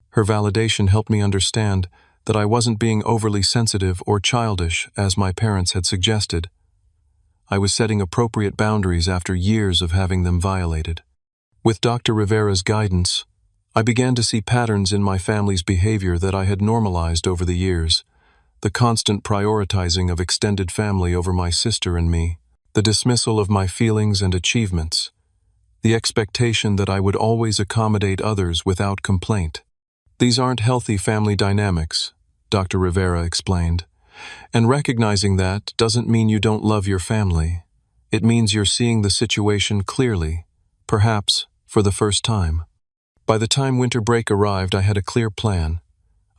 Her validation helped me understand that I wasn't being overly sensitive or childish, as my parents had suggested. I was setting appropriate boundaries after years of having them violated. With Dr. Rivera's guidance, I began to see patterns in my family's behavior that I had normalized over the years. The constant prioritizing of extended family over my sister and me, the dismissal of my feelings and achievements, the expectation that I would always accommodate others without complaint. "These aren't healthy family dynamics," Dr. Rivera explained. "And recognizing that doesn't mean you don't love your family. It means you're seeing the situation clearly, perhaps for the first time." By the time winter break arrived, I had a clear plan.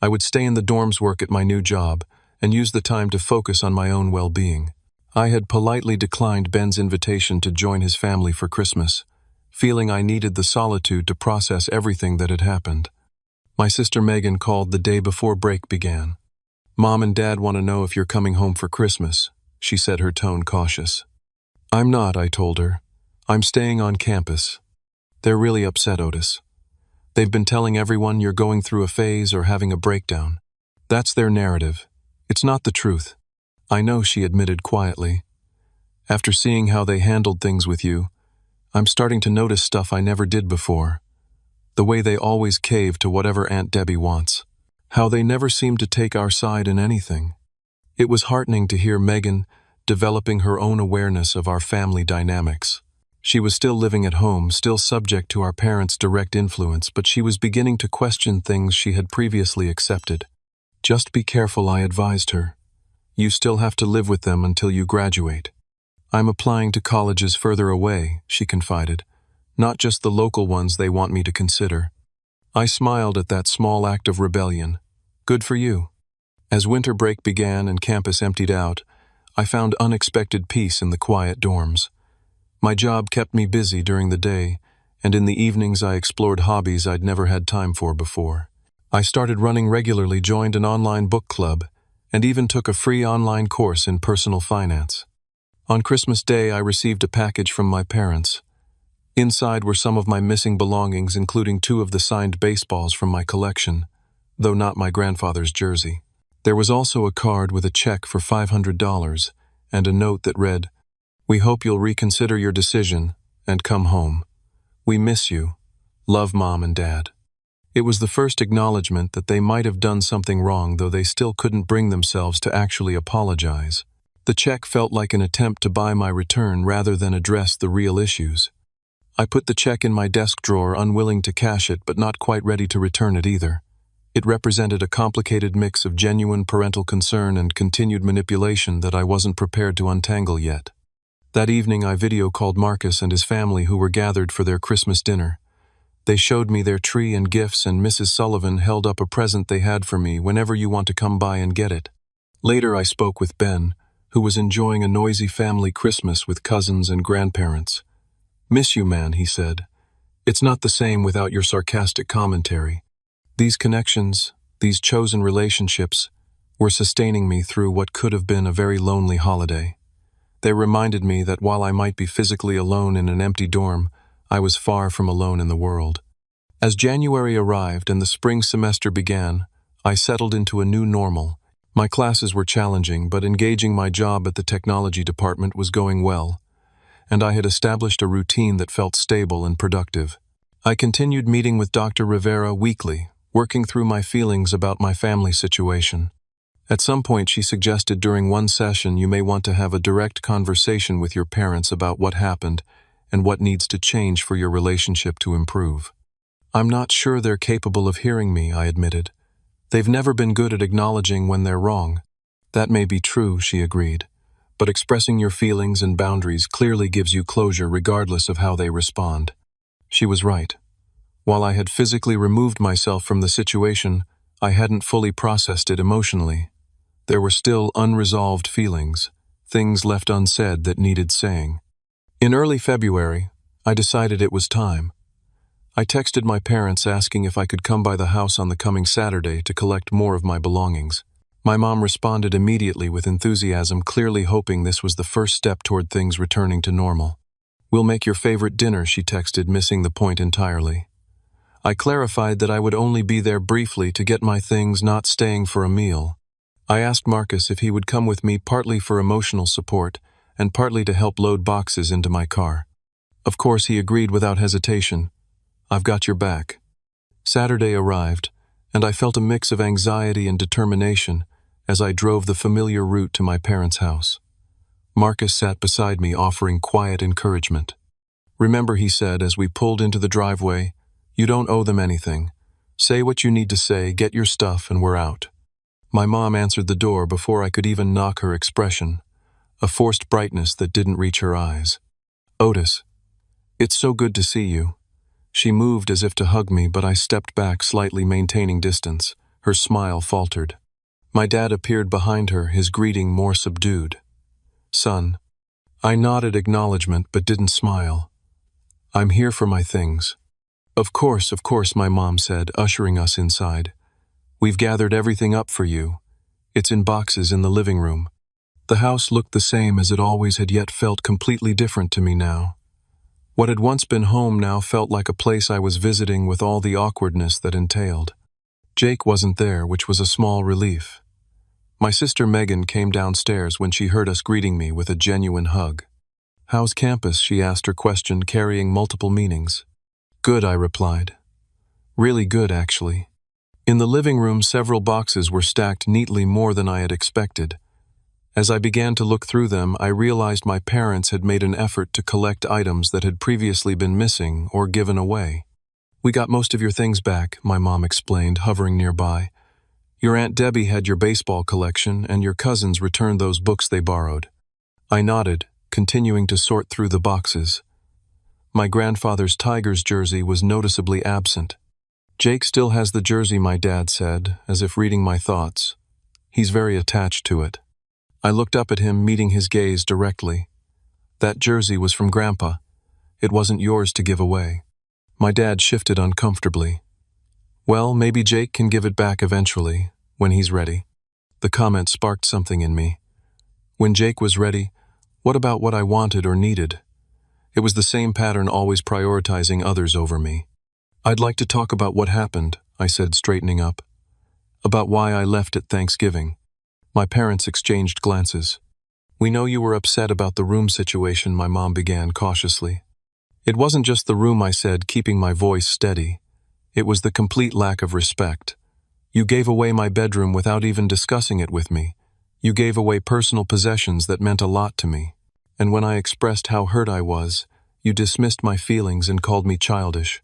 I would stay in the dorms, work at my new job, and use the time to focus on my own well-being. I had politely declined Ben's invitation to join his family for Christmas, feeling I needed the solitude to process everything that had happened. My sister Megan called the day before break began. "Mom and Dad want to know if you're coming home for Christmas," she said, her tone cautious. "I'm not," I told her. "I'm staying on campus." "They're really upset, Otis. They've been telling everyone you're going through a phase or having a breakdown. That's their narrative. It's not the truth." "I know," she admitted quietly. "After seeing how they handled things with you, I'm starting to notice stuff I never did before. The way they always cave to whatever Aunt Debbie wants. How they never seem to take our side in anything." It was heartening to hear Megan developing her own awareness of our family dynamics. She was still living at home, still subject to our parents' direct influence, but she was beginning to question things she had previously accepted. "Just be careful," I advised her. You still have to live with them until you graduate. I'm applying to colleges further away, she confided, not just the local ones they want me to consider. I smiled at that small act of rebellion. Good for you. As winter break began and campus emptied out, I found unexpected peace in the quiet dorms. My job kept me busy during the day, and in the evenings I explored hobbies I'd never had time for before. I started running regularly, joined an online book club, and even took a free online course in personal finance. On Christmas Day, I received a package from my parents. Inside were some of my missing belongings, including 2 of the signed baseballs from my collection, though not my grandfather's jersey. There was also a card with a check for $500 and a note that read, "We hope you'll reconsider your decision and come home. We miss you. Love, Mom and Dad." It was the first acknowledgement that they might have done something wrong, though they still couldn't bring themselves to actually apologize. The check felt like an attempt to buy my return rather than address the real issues. I put the check in my desk drawer, unwilling to cash it, but not quite ready to return it either. It represented a complicated mix of genuine parental concern and continued manipulation that I wasn't prepared to untangle yet. That evening, I video called Marcus and his family, who were gathered for their Christmas dinner. They showed me their tree and gifts, and Mrs. Sullivan held up a present they had for me. "Whenever you want to come by and get it." Later, I spoke with Ben, who was enjoying a noisy family Christmas with cousins and grandparents. "Miss you, man," he said. "It's not the same without your sarcastic commentary." These connections, these chosen relationships, were sustaining me through what could have been a very lonely holiday. They reminded me that while I might be physically alone in an empty dorm, I was far from alone in the world. As January arrived and the spring semester began, I settled into a new normal. My classes were challenging, but engaging my job at the technology department was going well, and I had established a routine that felt stable and productive. I continued meeting with Dr. Rivera weekly, working through my feelings about my family situation. At some point, she suggested during one session, you may want to have a direct conversation with your parents about what happened and what needs to change for your relationship to improve. "I'm not sure they're capable of hearing me," I admitted. "They've never been good at acknowledging when they're wrong." "That may be true," she agreed, "but expressing your feelings and boundaries clearly gives you closure regardless of how they respond." She was right. While I had physically removed myself from the situation, I hadn't fully processed it emotionally. There were still unresolved feelings, things left unsaid that needed saying. In early February, I decided it was time. I texted my parents asking if I could come by the house on the coming Saturday to collect more of my belongings. My mom responded immediately with enthusiasm, clearly hoping this was the first step toward things returning to normal. "We'll make your favorite dinner," she texted, missing the point entirely. I clarified that I would only be there briefly to get my things, not staying for a meal. I asked Marcus if he would come with me, partly for emotional support and partly to help load boxes into my car. Of course, he agreed without hesitation. "I've got your back." Saturday arrived, and I felt a mix of anxiety and determination as I drove the familiar route to my parents' house. Marcus sat beside me, offering quiet encouragement. "Remember," he said as we pulled into the driveway, "you don't owe them anything. Say what you need to say, get your stuff, and we're out." My mom answered the door before I could even knock her expression, a forced brightness that didn't reach her eyes. "Otis, it's so good to see you." She moved as if to hug me, but I stepped back, slightly maintaining distance. Her smile faltered. My dad appeared behind her, his greeting more subdued. "Son." I nodded acknowledgement but didn't smile. "I'm here for my things." Of course," my mom said, ushering us inside. "We've gathered everything up for you. It's in boxes in the living room." The house looked the same as it always had, yet felt completely different to me now. What had once been home now felt like a place I was visiting, with all the awkwardness that entailed. Jake wasn't there, which was a small relief. My sister Megan came downstairs when she heard us, greeting me with a genuine hug. "How's campus?" she asked, her question carrying multiple meanings. "Good," I replied. "Really good, actually." In the living room, several boxes were stacked neatly, more than I had expected. As I began to look through them, I realized my parents had made an effort to collect items that had previously been missing or given away. "We got most of your things back," my mom explained, hovering nearby. Your Aunt Debbie had your baseball collection, and your cousins returned those books they borrowed. I nodded, continuing to sort through the boxes. My grandfather's Tigers jersey was noticeably absent. Jake still has the jersey, my dad said, as if reading my thoughts. He's very attached to it. I looked up at him, meeting his gaze directly. That jersey was from Grandpa. It wasn't yours to give away. My dad shifted uncomfortably. Well, maybe Jake can give it back eventually, when he's ready. The comment sparked something in me. When Jake was ready, what about what I wanted or needed? It was the same pattern, always prioritizing others over me. I'd like to talk about what happened, I said, straightening up. About why I left at Thanksgiving. My parents exchanged glances. We know you were upset about the room situation, my mom began cautiously. It wasn't just the room, I said, keeping my voice steady. It was the complete lack of respect. You gave away my bedroom without even discussing it with me. You gave away personal possessions that meant a lot to me. And when I expressed how hurt I was, you dismissed my feelings and called me childish.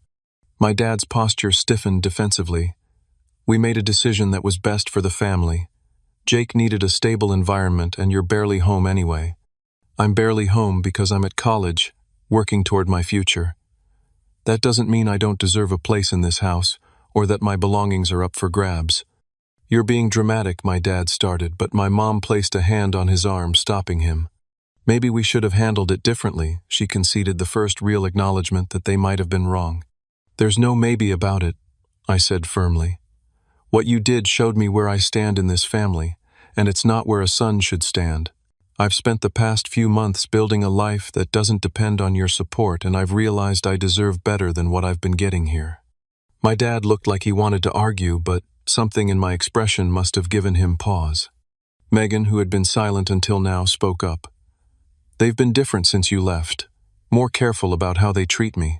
My dad's posture stiffened defensively. We made a decision that was best for the family. Jake needed a stable environment, and you're barely home anyway. I'm barely home because I'm at college, working toward my future. That doesn't mean I don't deserve a place in this house, or that my belongings are up for grabs. You're being dramatic, my dad started, but my mom placed a hand on his arm, stopping him. Maybe we should have handled it differently, she conceded, the first real acknowledgement that they might have been wrong. There's no maybe about it, I said firmly. What you did showed me where I stand in this family, and it's not where a son should stand. I've spent the past few months building a life that doesn't depend on your support, and I've realized I deserve better than what I've been getting here. My dad looked like he wanted to argue, but something in my expression must have given him pause. Megan, who had been silent until now, spoke up. They've been different since you left, more careful about how they treat me.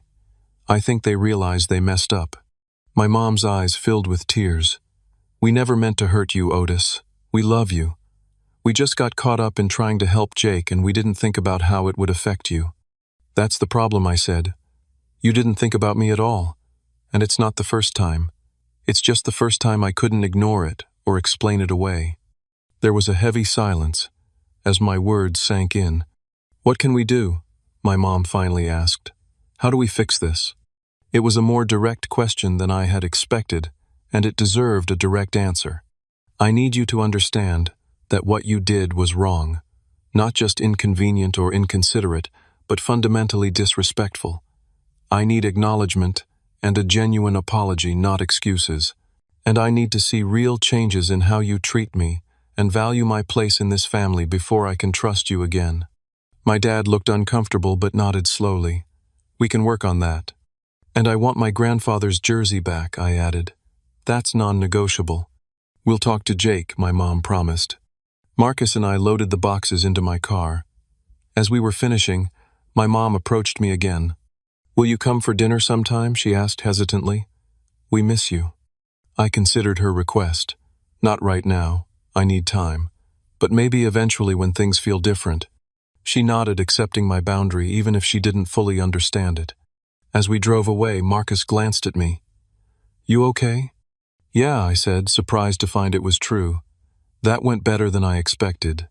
I think they realize they messed up. My mom's eyes filled with tears. We never meant to hurt you, Otis. We love you. We just got caught up in trying to help Jake, and we didn't think about how it would affect you. That's the problem, I said. You didn't think about me at all. And it's not the first time. It's just the first time I couldn't ignore it or explain it away. There was a heavy silence as my words sank in. What can we do? My mom finally asked. How do we fix this? It was a more direct question than I had expected, and it deserved a direct answer. I need you to understand that what you did was wrong, not just inconvenient or inconsiderate, but fundamentally disrespectful. I need acknowledgement and a genuine apology, not excuses. And I need to see real changes in how you treat me and value my place in this family before I can trust you again. My dad looked uncomfortable but nodded slowly. We can work on that. And I want my grandfather's jersey back, I added. That's non-negotiable. We'll talk to Jake, my mom promised. Marcus and I loaded the boxes into my car. As we were finishing, my mom approached me again. Will you come for dinner sometime? She asked hesitantly. We miss you. I considered her request. Not right now. I need time. But maybe eventually when things feel different. She nodded, accepting my boundary even if she didn't fully understand it. As we drove away, Marcus glanced at me. You okay? Yeah, I said, surprised to find it was true. That went better than I expected.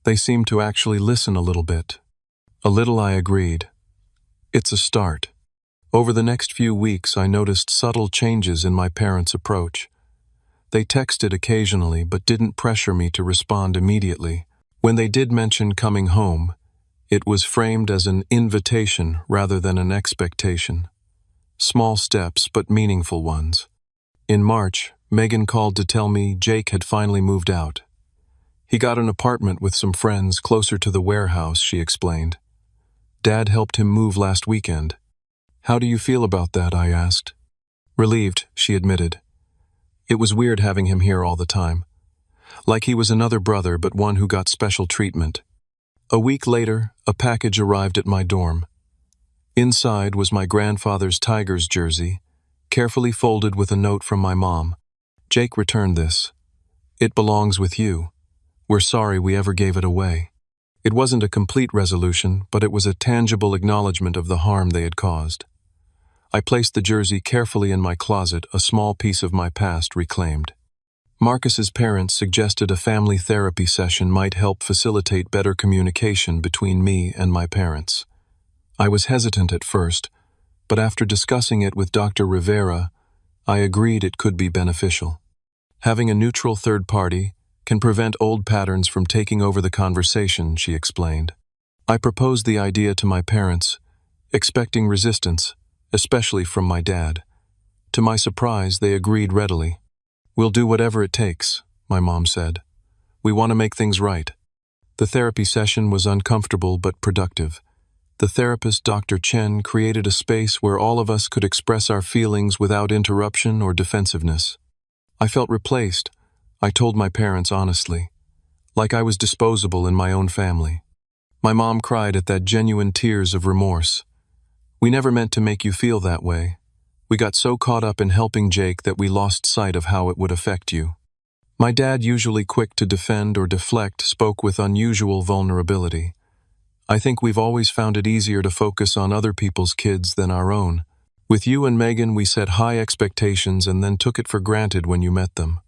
They seemed to actually listen a little bit. A little, I agreed. It's a start. Over the next few weeks, I noticed subtle changes in my parents' approach. They texted occasionally but didn't pressure me to respond immediately. When they did mention coming home, it was framed as an invitation rather than an expectation. Small steps, but meaningful ones. In March, Megan called to tell me Jake had finally moved out. He got an apartment with some friends closer to the warehouse, she explained. Dad helped him move last weekend. How do you feel about that? I asked. Relieved, she admitted. It was weird having him here all the time. Like he was another brother, but one who got special treatment. A week later, a package arrived at my dorm. Inside was my grandfather's Tigers jersey, carefully folded with a note from my mom. Jake returned this. It belongs with you. We're sorry we ever gave it away. It wasn't a complete resolution, but it was a tangible acknowledgement of the harm they had caused. I placed the jersey carefully in my closet, a small piece of my past reclaimed. Marcus's parents suggested a family therapy session might help facilitate better communication between me and my parents. I was hesitant at first, but after discussing it with Dr. Rivera, I agreed it could be beneficial. Having a neutral third party can prevent old patterns from taking over the conversation, she explained. I proposed the idea to my parents, expecting resistance, especially from my dad. To my surprise, they agreed readily. "We'll do whatever it takes," my mom said. "We want to make things right." The therapy session was uncomfortable but productive. The therapist, Dr. Chen, created a space where all of us could express our feelings without interruption or defensiveness. I felt replaced, I told my parents honestly, like I was disposable in my own family. My mom cried at that genuine tears of remorse. "We never meant to make you feel that way. We got so caught up in helping Jake that we lost sight of how it would affect you." My dad, usually quick to defend or deflect, spoke with unusual vulnerability. "I think we've always found it easier to focus on other people's kids than our own. With you and Megan, we set high expectations and then took it for granted when you met them.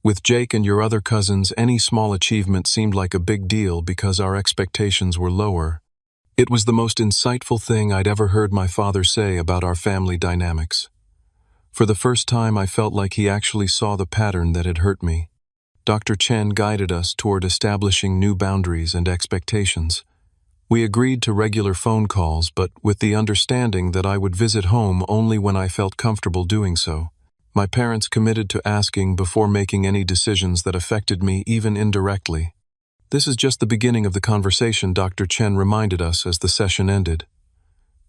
With Jake and your other cousins, any small achievement seemed like a big deal because our expectations were lower." It was the most insightful thing I'd ever heard my father say about our family dynamics. For the first time, I felt like he actually saw the pattern that had hurt me. Dr. Chen guided us toward establishing new boundaries and expectations. We agreed to regular phone calls, but with the understanding that I would visit home only when I felt comfortable doing so. My parents committed to asking before making any decisions that affected me, even indirectly. "This is just the beginning of the conversation," Dr. Chen reminded us as the session ended.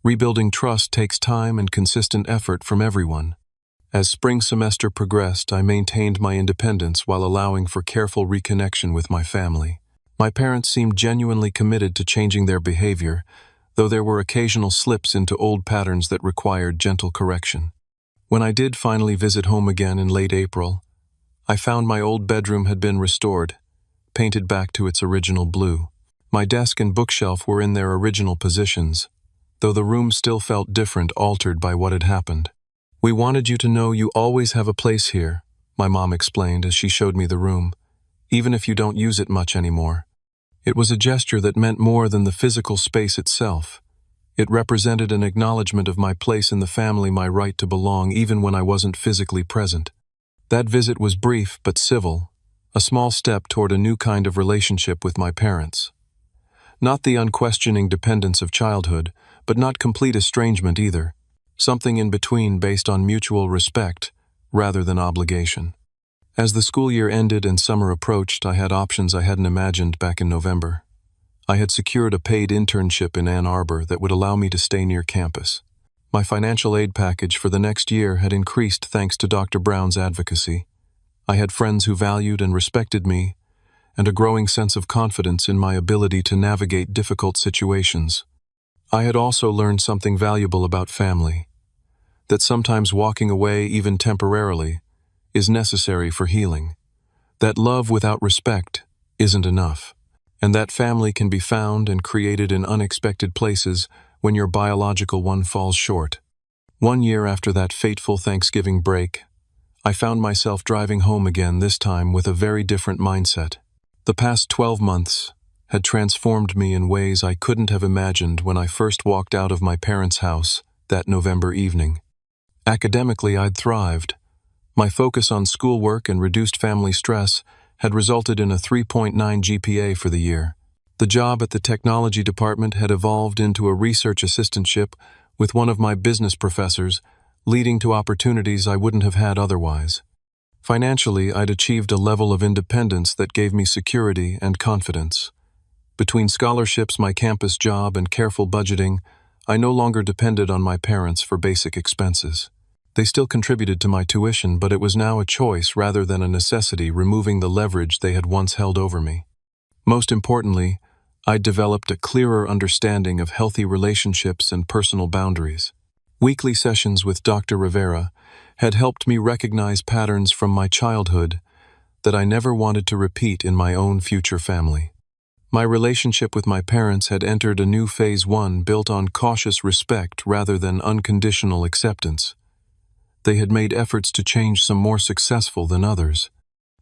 "Rebuilding trust takes time and consistent effort from everyone." As spring semester progressed, I maintained my independence while allowing for careful reconnection with my family. My parents seemed genuinely committed to changing their behavior, though there were occasional slips into old patterns that required gentle correction. When I did finally visit home again in late April, I found my old bedroom had been restored, painted back to its original blue. My desk and bookshelf were in their original positions, though the room still felt different, altered by what had happened. "We wanted you to know you always have a place here," my mom explained as she showed me the room, "even if you don't use it much anymore." It was a gesture that meant more than the physical space itself. It represented an acknowledgement of my place in the family, my right to belong even when I wasn't physically present. That visit was brief but civil, a small step toward a new kind of relationship with my parents. Not the unquestioning dependence of childhood, but not complete estrangement either, something in between based on mutual respect rather than obligation. As the school year ended and summer approached, I had options I hadn't imagined back in November. I had secured a paid internship in Ann Arbor that would allow me to stay near campus. My financial aid package for the next year had increased thanks to Dr. Brown's advocacy. I had friends who valued and respected me, and a growing sense of confidence in my ability to navigate difficult situations. I had also learned something valuable about family, that sometimes walking away, even temporarily, is necessary for healing, that love without respect isn't enough, and that family can be found and created in unexpected places when your biological one falls short. 1 year after that fateful Thanksgiving break, I found myself driving home again, this time with a very different mindset. The past 12 months had transformed me in ways I couldn't have imagined when I first walked out of my parents' house that November evening. Academically, I'd thrived. My focus on schoolwork and reduced family stress had resulted in a 3.9 GPA for the year. The job at the technology department had evolved into a research assistantship with one of my business professors, leading to opportunities I wouldn't have had otherwise. Financially, I'd achieved a level of independence that gave me security and confidence. Between scholarships, my campus job, and careful budgeting, I no longer depended on my parents for basic expenses. They still contributed to my tuition, but it was now a choice rather than a necessity, removing the leverage they had once held over me. Most importantly, I'd developed a clearer understanding of healthy relationships and personal boundaries. Weekly sessions with Dr. Rivera had helped me recognize patterns from my childhood that I never wanted to repeat in my own future family. My relationship with my parents had entered a new phase, one built on cautious respect rather than unconditional acceptance. They had made efforts to change, some more successful than others.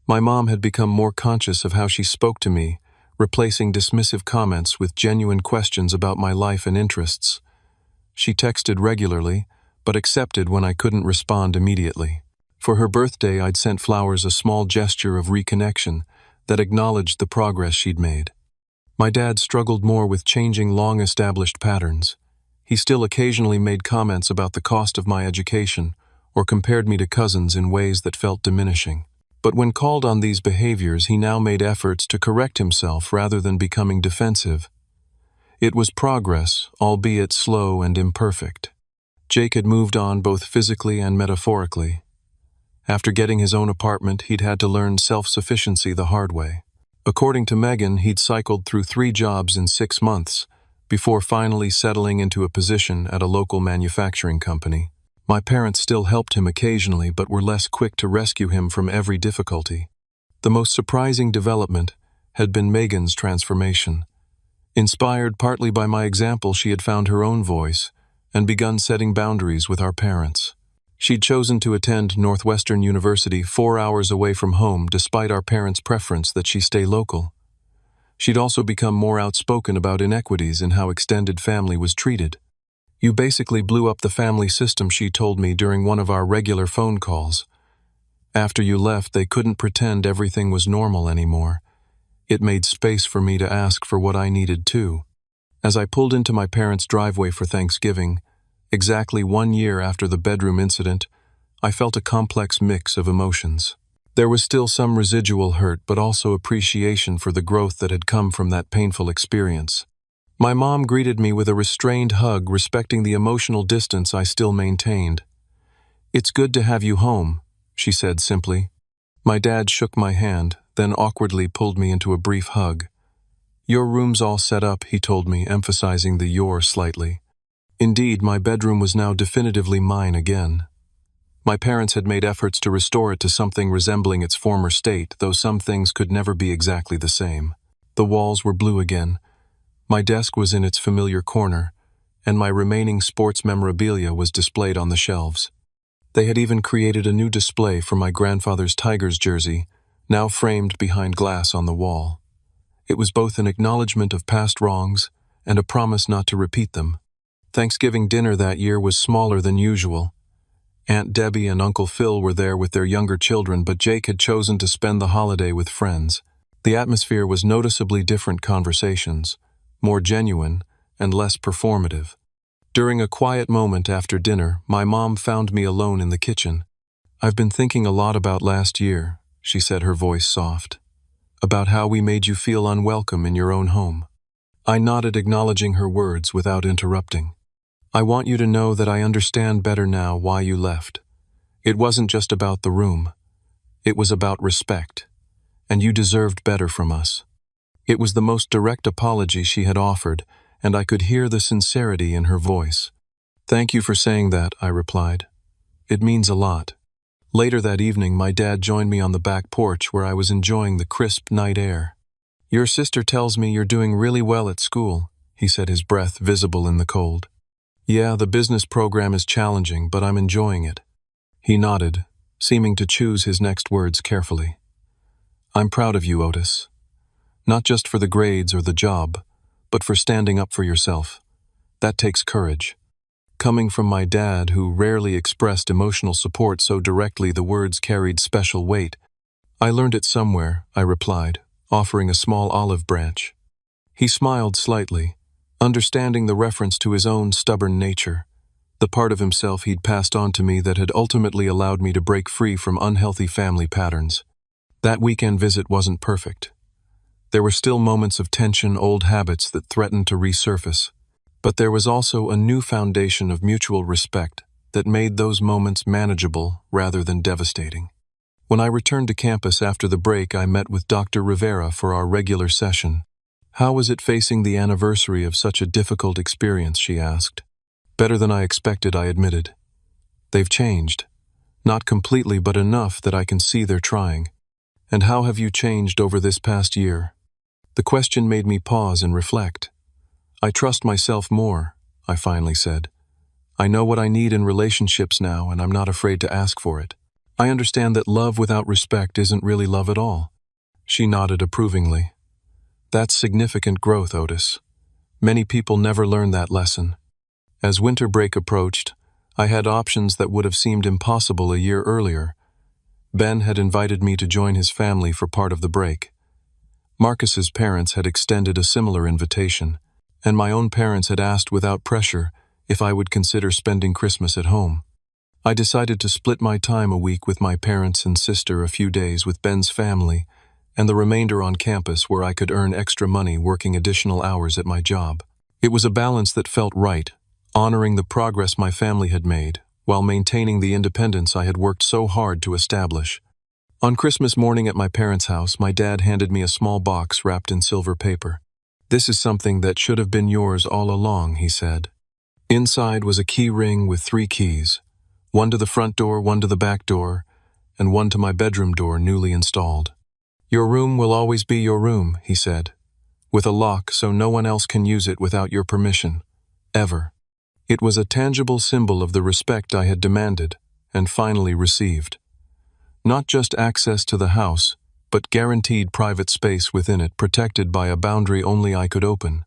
My mom had become more conscious of how she spoke to me, replacing dismissive comments with genuine questions about my life and interests. She texted regularly, but accepted when I couldn't respond immediately. For her birthday, I'd sent flowers, a small gesture of reconnection that acknowledged the progress she'd made. My dad struggled more with changing long-established patterns. He still occasionally made comments about the cost of my education or compared me to cousins in ways that felt diminishing. But when called on these behaviors, he now made efforts to correct himself rather than becoming defensive. It was progress, albeit slow and imperfect. Jake had moved on both physically and metaphorically. After getting his own apartment, he'd had to learn self-sufficiency the hard way. According to Megan, he'd cycled through 3 jobs in 6 months before finally settling into a position at a local manufacturing company. My parents still helped him occasionally, but were less quick to rescue him from every difficulty. The most surprising development had been Megan's transformation. Inspired partly by my example, she had found her own voice and begun setting boundaries with our parents. She'd chosen to attend Northwestern University 4 hours away from home despite our parents' preference that she stay local. She'd also become more outspoken about inequities in how extended family was treated. "You basically blew up the family system," she told me during one of our regular phone calls. "After you left, they couldn't pretend everything was normal anymore." It made space for me to ask for what I needed too. As I pulled into my parents' driveway for Thanksgiving, exactly 1 year after the bedroom incident, I felt a complex mix of emotions. There was still some residual hurt, but also appreciation for the growth that had come from that painful experience. My mom greeted me with a restrained hug, respecting the emotional distance I still maintained. "It's good to have you home," she said simply. My dad shook my hand, then awkwardly pulled me into a brief hug. "Your room's all set up," he told me, emphasizing the "your" slightly. Indeed, my bedroom was now definitively mine again. My parents had made efforts to restore it to something resembling its former state, though some things could never be exactly the same. The walls were blue again. My desk was in its familiar corner, and my remaining sports memorabilia was displayed on the shelves. They had even created a new display for my grandfather's Tigers jersey, now framed behind glass on the wall. It was both an acknowledgement of past wrongs and a promise not to repeat them. Thanksgiving dinner that year was smaller than usual. Aunt Debbie and Uncle Phil were there with their younger children, but Jake had chosen to spend the holiday with friends. The atmosphere was noticeably different: conversations, more genuine and less performative. During a quiet moment after dinner, my mom found me alone in the kitchen. "I've been thinking a lot about last year," she said, her voice soft. "About how we made you feel unwelcome in your own home." I nodded, acknowledging her words without interrupting. "I want you to know that I understand better now why you left. It wasn't just about the room. It was about respect. And you deserved better from us." It was the most direct apology she had offered, and I could hear the sincerity in her voice. "Thank you for saying that," I replied. "It means a lot." Later that evening, my dad joined me on the back porch where I was enjoying the crisp night air. "Your sister tells me you're doing really well at school," he said, his breath visible in the cold. "Yeah, the business program is challenging, but I'm enjoying it." He nodded, seeming to choose his next words carefully. "I'm proud of you, Otis. Not just for the grades or the job, but for standing up for yourself. That takes courage." Coming from my dad, who rarely expressed emotional support so directly, the words carried special weight. "I learned it somewhere," I replied, offering a small olive branch. He smiled slightly, understanding the reference to his own stubborn nature, the part of himself he'd passed on to me that had ultimately allowed me to break free from unhealthy family patterns. That weekend visit wasn't perfect. There were still moments of tension, old habits that threatened to resurface. But there was also a new foundation of mutual respect that made those moments manageable rather than devastating. When I returned to campus after the break, I met with Dr. Rivera for our regular session. "How was it facing the anniversary of such a difficult experience?" she asked. "Better than I expected," I admitted. "They've changed. Not completely, but enough that I can see they're trying." "And how have you changed over this past year?" The question made me pause and reflect. "I trust myself more," I finally said. "I know what I need in relationships now, and I'm not afraid to ask for it." I understand that love without respect isn't really love at all." She nodded approvingly. "That's significant growth, Otis. Many people never learn that lesson." As winter break approached, I had options that would have seemed impossible a year earlier. Ben had invited me to join his family for part of the break. Marcus's parents had extended a similar invitation, and my own parents had asked without pressure if I would consider spending Christmas at home. I decided to split my time a week with my parents and sister, a few days with Ben's family, and the remainder on campus where I could earn extra money working additional hours at my job. It was a balance that felt right, honoring the progress my family had made, while maintaining the independence I had worked so hard to establish. On Christmas morning at my parents' house, my dad handed me a small box wrapped in silver paper. "This is something that should have been yours all along," he said. Inside was a key ring with 3 keys, one to the front door, one to the back door, and one to my bedroom door newly installed. "Your room will always be your room," he said, "with a lock so no one else can use it without your permission. Ever." It was a tangible symbol of the respect I had demanded and finally received. Not just access to the house, but guaranteed private space within it, protected by a boundary only I could open.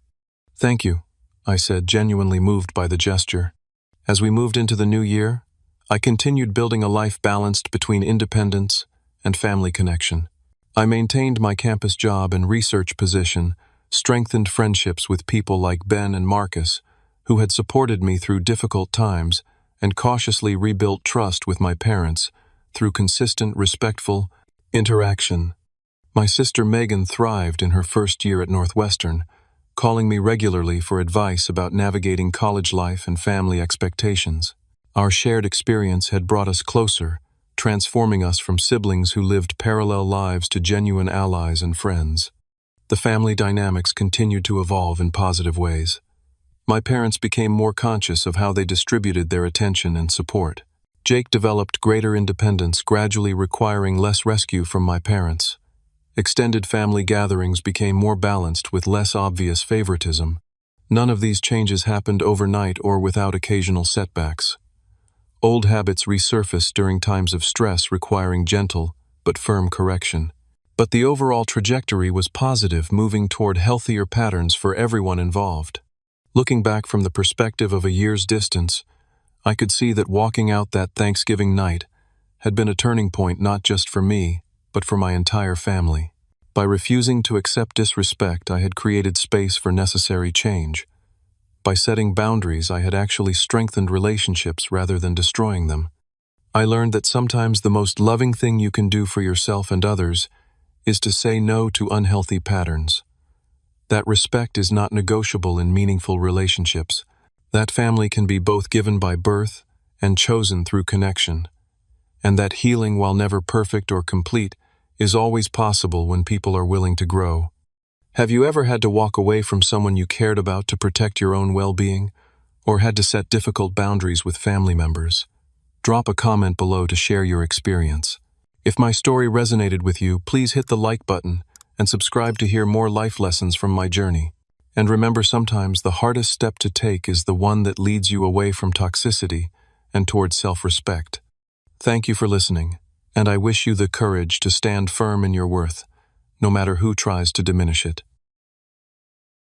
"Thank you," I said, genuinely moved by the gesture. As we moved into the new year, I continued building a life balanced between independence and family connection. I maintained my campus job and research position, strengthened friendships with people like Ben and Marcus, who had supported me through difficult times, and cautiously rebuilt trust with my parents through consistent, respectful interaction. My sister Megan thrived in her first year at Northwestern, calling me regularly for advice about navigating college life and family expectations. Our shared experience had brought us closer, transforming us from siblings who lived parallel lives to genuine allies and friends. The family dynamics continued to evolve in positive ways. My parents became more conscious of how they distributed their attention and support. Jake developed greater independence, gradually requiring less rescue from my parents. Extended family gatherings became more balanced with less obvious favoritism. None of these changes happened overnight or without occasional setbacks. Old habits resurfaced during times of stress, requiring gentle but firm correction. But the overall trajectory was positive, moving toward healthier patterns for everyone involved. Looking back from the perspective of a year's distance, I could see that walking out that Thanksgiving night had been a turning point not just for me, but for my entire family. By refusing to accept disrespect, I had created space for necessary change. By setting boundaries, I had actually strengthened relationships rather than destroying them. I learned that sometimes the most loving thing you can do for yourself and others is to say no to unhealthy patterns. That respect is not negotiable in meaningful relationships. That family can be both given by birth and chosen through connection. And that healing, while never perfect or complete, is always possible when people are willing to grow. Have you ever had to walk away from someone you cared about to protect your own well-being, or had to set difficult boundaries with family members? Drop a comment below to share your experience. If my story resonated with you, please hit the like button and subscribe to hear more life lessons from my journey. And remember, sometimes the hardest step to take is the one that leads you away from toxicity and towards self-respect. Thank you for listening, and I wish you the courage to stand firm in your worth, no matter who tries to diminish it.